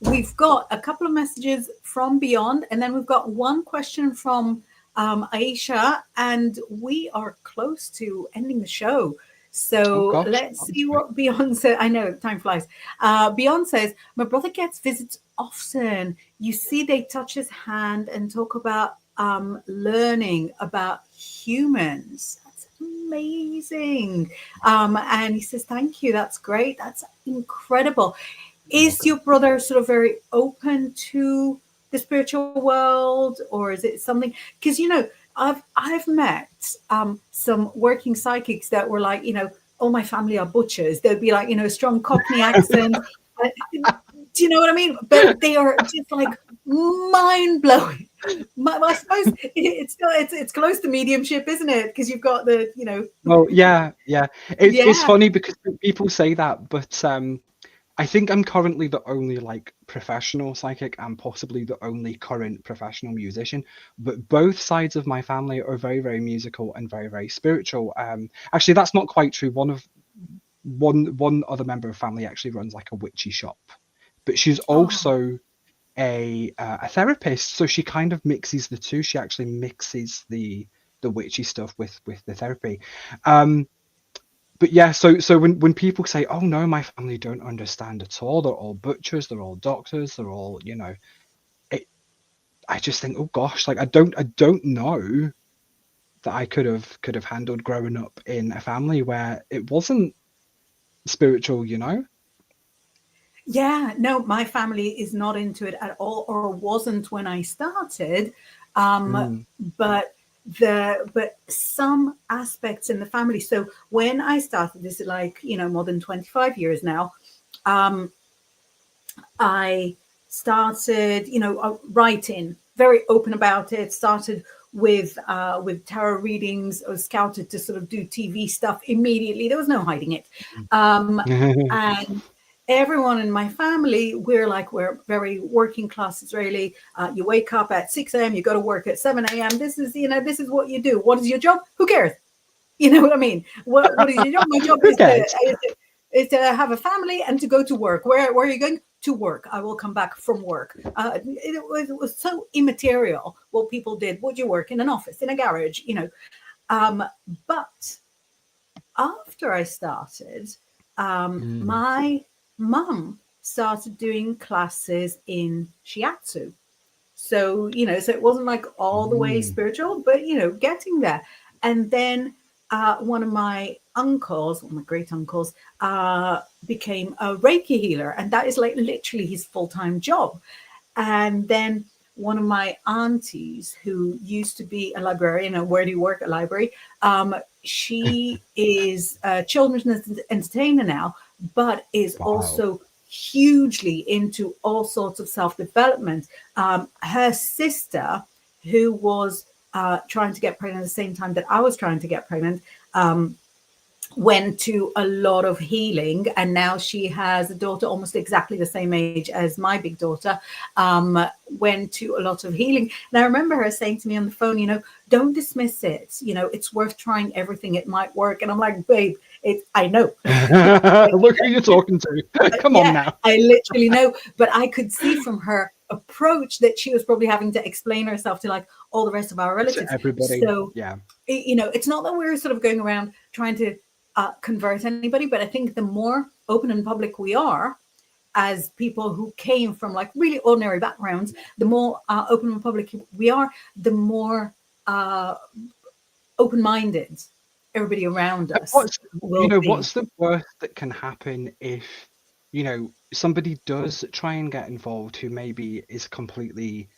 We've got a couple of messages from Beyond, and then we've got one question from Aisha, and we are close to ending the show. So Oh gosh, let's see what Beyond says. I know, time flies. Beyond says, my brother gets visits often. You see, they touch his hand and talk about learning about humans. That's amazing. And he says, thank you. That's great. That's incredible. Is your brother sort of very open to the spiritual world, or is it something? Because you know, I've met some working psychics that were like, you know, all my family are butchers. They'd be like, you know, strong Cockney accent. Do you know what I mean? But they are just like mind blowing. I suppose it's close to mediumship, isn't it? Because you've got the, you know. Well, yeah. It's Yeah. funny because people say that, but I think I'm currently the only like professional psychic and possibly the only current professional musician. But both sides of my family are very, very musical and very, very spiritual. Actually, that's not quite true. One other member of family actually runs like a witchy shop, but she's also a therapist. So she kind of mixes the two. She actually mixes the witchy stuff with the therapy. But yeah, so when people say, oh no, my family don't understand at all, they're all butchers, they're all doctors, they're all, you know, I just think, oh gosh, like I don't know that I could have handled growing up in a family where it wasn't spiritual, you know. Yeah, no, my family is not into it at all, or wasn't when I started. But some aspects in the family. So when I started, this is like, you know, more than 25 years now. I started, you know, writing, very open about it. Started with tarot readings. I was scouted to sort of do TV stuff immediately. There was no hiding it. And everyone in my family, we're very working class Israeli. You wake up at 6 a.m., you go to work at 7 a.m. This is what you do. What is your job? Who cares? You know what I mean? What is your job? My job Who is to, cares? is to have a family and to go to work. Where are you going? To work. I will come back from work. It was so immaterial what people did. Would you work in an office, in a garage? But after I started, my mum started doing classes in shiatsu. So, so it wasn't like all the way spiritual, but, getting there. And then one of my uncles, one of my great uncles, became a Reiki healer. And that is like literally his full-time job. And then one of my aunties, who used to be a librarian, and where do you work at library? She is a children's entertainer now, but is also hugely into all sorts of self-development. Her sister, who was trying to get pregnant at the same time that I was trying to get pregnant, went to a lot of healing, and now she has a daughter almost exactly the same age as my big daughter. Went to a lot of healing, and I remember her saying to me on the phone, don't dismiss it, it's worth trying everything, it might work. And I'm like, babe, I know. Look who you're talking to. Come on now. I literally know, but I could see from her approach that she was probably having to explain herself to like all the rest of our relatives. To everybody. So yeah, it's not that we're sort of going around trying to convert anybody, but I think the more open and public we are as people who came from like really ordinary backgrounds, the more open and public we are, the more open-minded everybody around us. What's the worst that can happen if somebody does try and get involved who maybe is completely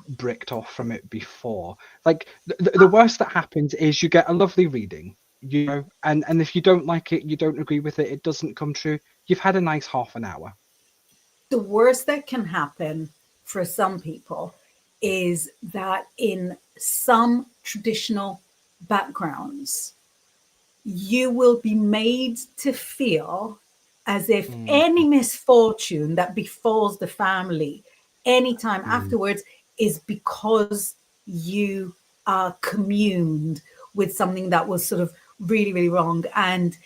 bricked off from it before? Like the worst that happens is you get a lovely reading, and if you don't like it, you don't agree with it, it doesn't come true, you've had a nice half an hour. The worst that can happen for some people is that in some traditional backgrounds, you will be made to feel as if any misfortune that befalls the family anytime afterwards is because you communed with something that was sort of really, really wrong. And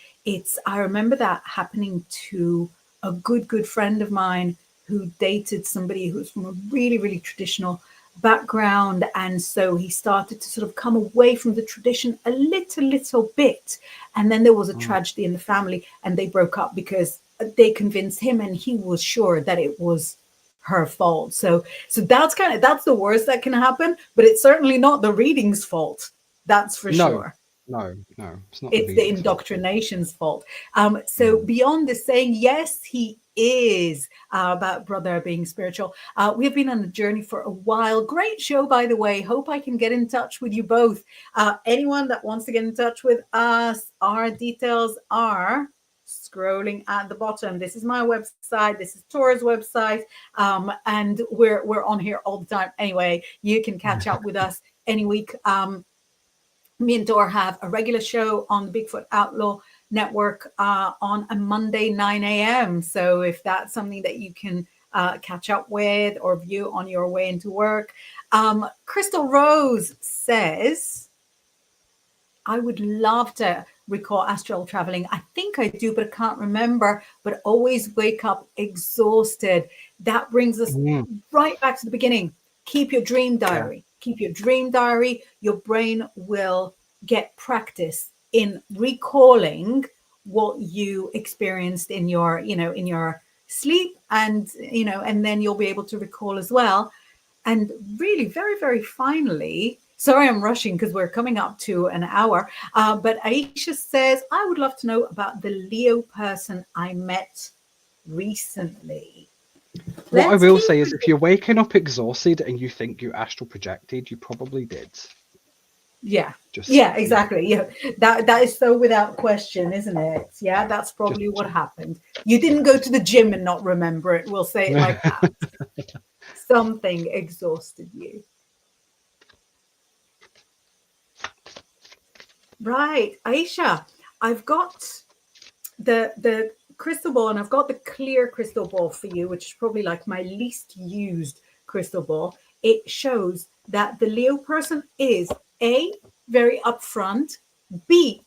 I remember that happening to a good friend of mine who dated somebody who was from a really, really traditional background. And so he started to sort of come away from the tradition a little bit. And then there was a tragedy in the family, and they broke up because they convinced him, and he was sure that it was her fault. So that's the worst that can happen, but it's certainly not the reading's fault. That's for sure. No, it's not. It's the indoctrination's fault. So beyond this saying, yes, he is about brother being spiritual. We have been on a journey for a while. Great show, by the way. Hope I can get in touch with you both. Anyone that wants to get in touch with us, our details are scrolling at the bottom. This is my website. This is Tora's website. And we're on here all the time. Anyway, you can catch up with us any week. Me and Dora have a regular show on the Bigfoot Outlaw Network on a Monday, 9 a.m. So if that's something that you can catch up with or view on your way into work. Crystal Rose says, I would love to recall astral traveling. I think I do, but I can't remember, but always wake up exhausted. That brings us right back to the beginning. Keep your dream diary. Keep your dream diary. Your brain will get practice in recalling what you experienced in your, in your sleep, and then you'll be able to recall as well. And really, very, very finally, sorry, I'm rushing because we're coming up to an hour. But Aisha says, I would love to know about the Leo person I met recently. What I will say is, if you're waking up exhausted and you think you astral projected, you probably did. Yeah. Exactly. Yeah. That is so without question, isn't it? Yeah, that's probably what happened. You didn't go to the gym and not remember it. We'll say it like that. Something exhausted you. Right. Aisha, I've got the crystal ball, and I've got the clear crystal ball for you, which is probably like my least used crystal ball. It shows that the Leo person is A, very upfront, B,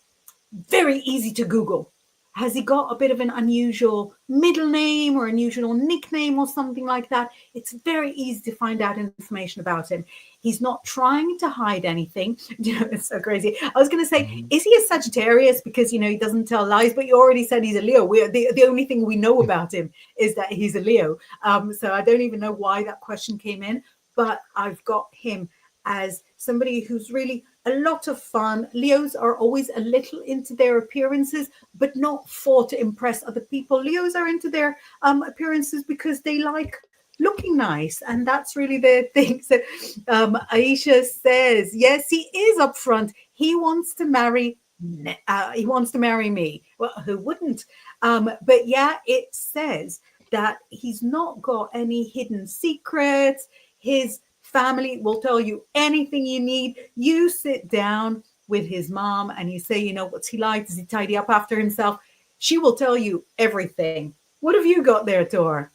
very easy to Google, Has he got a bit of an unusual middle name or unusual nickname or something like that? It's very easy to find out information about him. He's not trying to hide anything. You know, it's so crazy. I was going to say, is he a Sagittarius? Because, you know, he doesn't tell lies, but you already said he's a Leo. The only thing we know about him is that he's a Leo. So I don't even know why that question came in, but I've got him as somebody who's really a lot of fun. Leos are always a little into their appearances, but not for to impress other people. Leos are into their appearances because they like looking nice, and that's really their thing. So Aisha says, yes, he is upfront. He wants to marry me. Well, who wouldn't? But yeah, it says that he's not got any hidden secrets. His family will tell you anything you need. You sit down with his mom and you say, you know, what's he like? Does he tidy up after himself? She will tell you everything. What have you got there, Tor?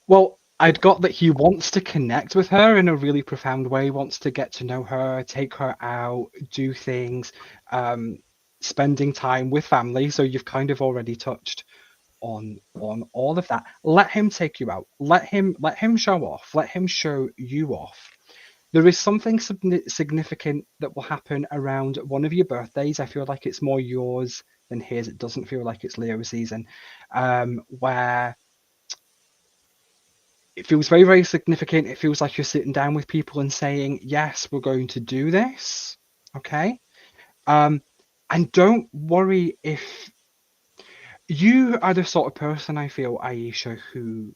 Well, I'd got that he wants to connect with her in a really profound way, wants to get to know her, take her out, do things, spending time with family. So you've kind of already touched on all of that. Let him take you out. Let him show off. Let him show you off. There is something significant that will happen around one of your birthdays. I feel like it's more yours than his. It doesn't feel like it's Leo season, where it feels very, very significant. It feels like you're sitting down with people and saying, yes, we're going to do this. Okay. And don't worry if you are the sort of person, I feel, Aisha, who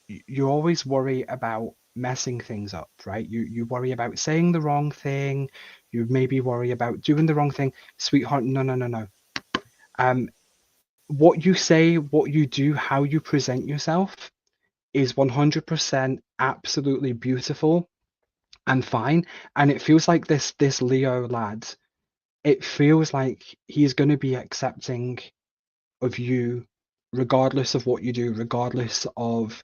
you always worry about messing things up, right? You worry about saying the wrong thing. You maybe worry about doing the wrong thing. Sweetheart, no. What you say, what you do, how you present yourself is 100% absolutely beautiful and fine. And it feels like this Leo lad, it feels like he's going to be accepting of you regardless of what you do, regardless of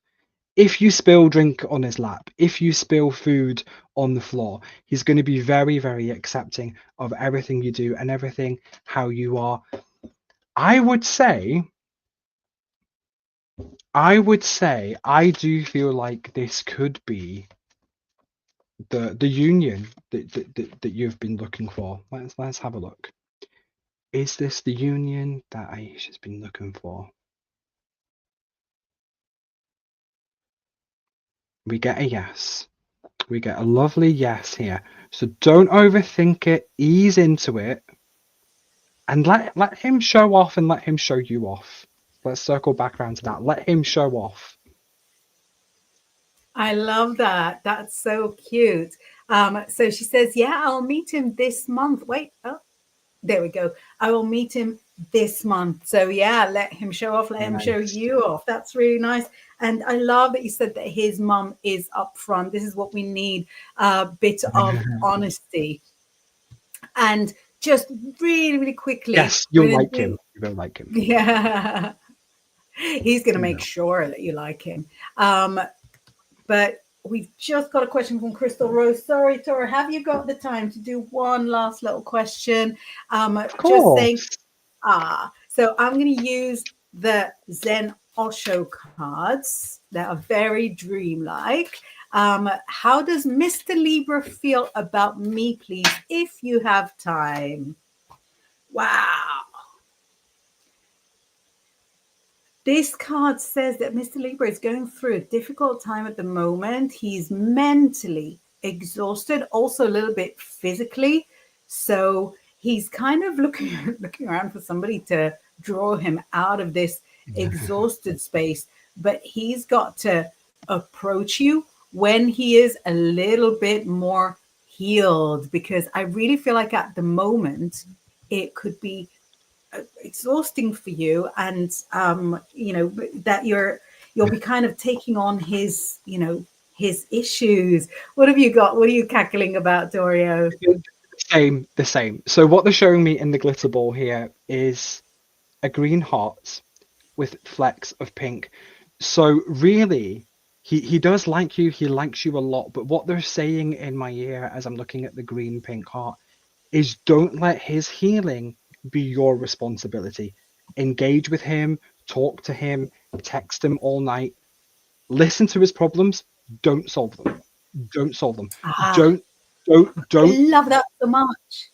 if you spill drink on his lap, if you spill food on the floor. He's going to be very, very accepting of everything you do and everything how you are. I would say I do feel like this could be the union that you've been looking for. Let's have a look. Is this the union that Aisha's been looking for? We get a yes. We get a lovely yes here. So don't overthink it. Ease into it, and let him show off and let him show you off. Let's circle back around to that. Let him show off. I love that. That's so cute. So she says, yeah, I'll meet him this month. Wait, oh, there we go. I will meet him this month. So yeah, let him show off, let him show you off. That's really nice. And I love that you said that his mum is upfront. This is what we need, a bit of honesty. And just really, really quickly. Yes, you'll like him. You will like him. Yeah. He's going to make sure that you like him. But we've just got a question from Crystal Rose. Sorry, Tora, have you got the time to do one last little question? Of course. Just saying, so I'm going to use the Zen Osho cards that are very dreamlike. How does Mr. Libra feel about me, please, if you have time? Wow. This card says that Mr. Libra is going through a difficult time at the moment. He's mentally exhausted, also a little bit physically. So he's kind of looking around for somebody to draw him out of this exhausted space. But he's got to approach you when he is a little bit more healed, because I really feel like at the moment it could be exhausting for you, and you know that you'll be kind of taking on his, you know, his issues. What have you got? What are you cackling about, Dorio? The same. So what they're showing me in the glitter ball here is a green heart with flecks of pink. So really, he does like you. He likes you a lot. But what they're saying in my ear as I'm looking at the green pink heart is, don't let his healing be your responsibility. engage with him, talk to him, text him all night, listen to his problems, don't solve them. Don't solve them. Ah, Don't I don't love that so much.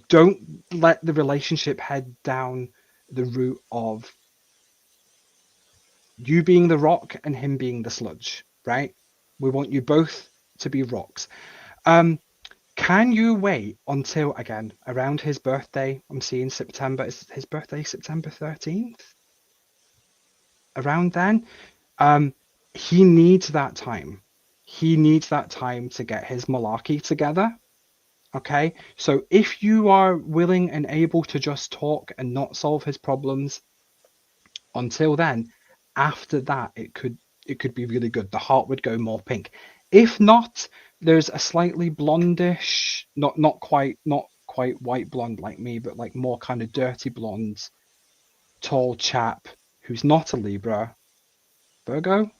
don't let the relationship head down the route of you being the rock and him being the sludge, right? We want you both to be rocks. Can you wait until, again, around his birthday? I'm seeing September. Is his birthday September 13th? Around then? He needs that time. He needs that time to get his malarkey together. Okay? So if you are willing and able to just talk and not solve his problems until then, after that it could be really good. The heart would go more pink. If not, there's a slightly blondish, not quite white blonde like me, but like more kind of dirty blonde, tall chap who's not a Libra, Virgo,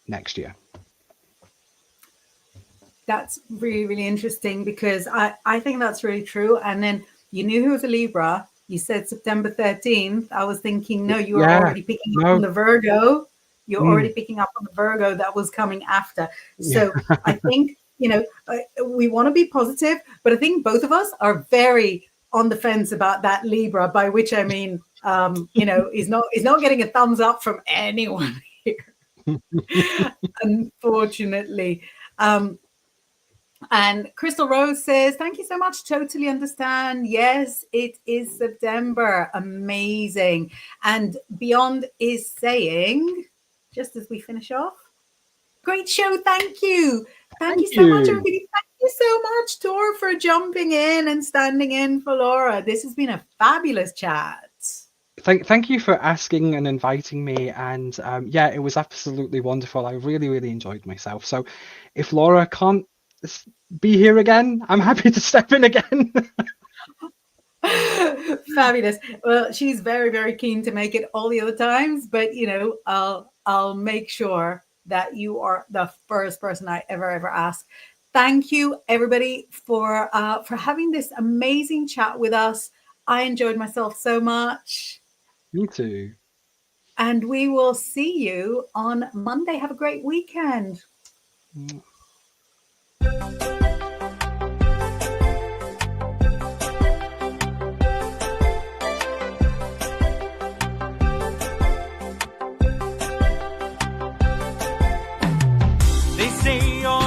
next year. That's really, really interesting because I think that's really true. And then you knew he was a Libra. You said September 13th. I was thinking, no, you were Yeah, already picking up no. on the Virgo. You're already Mm, picking up on the Virgo that was coming after. yeah. So I think, we want to be positive, but I think both of us are very on the fence about that Libra, by which I mean, is not getting a thumbs up from anyone here, unfortunately. And Crystal Rose says, thank you so much. Totally understand. Yes, it is September. Amazing. And Beyond is saying, just as we finish off, great show. Thank you. Thank you so much, everybody. Thank you so much, Tor, for jumping in and standing in for Laura. This has been a fabulous chat. Thank you for asking and inviting me, and yeah, it was absolutely wonderful. I really, really enjoyed myself. So if Laura can't be here again, I'm happy to step in again. Fabulous. Well, she's very, very keen to make it all the other times, but I'll make sure that you are the first person I ever ask. Thank you, everybody, for having this amazing chat with us. I enjoyed myself so much. Me too. And we will see you on Monday. Have a great weekend. They say you're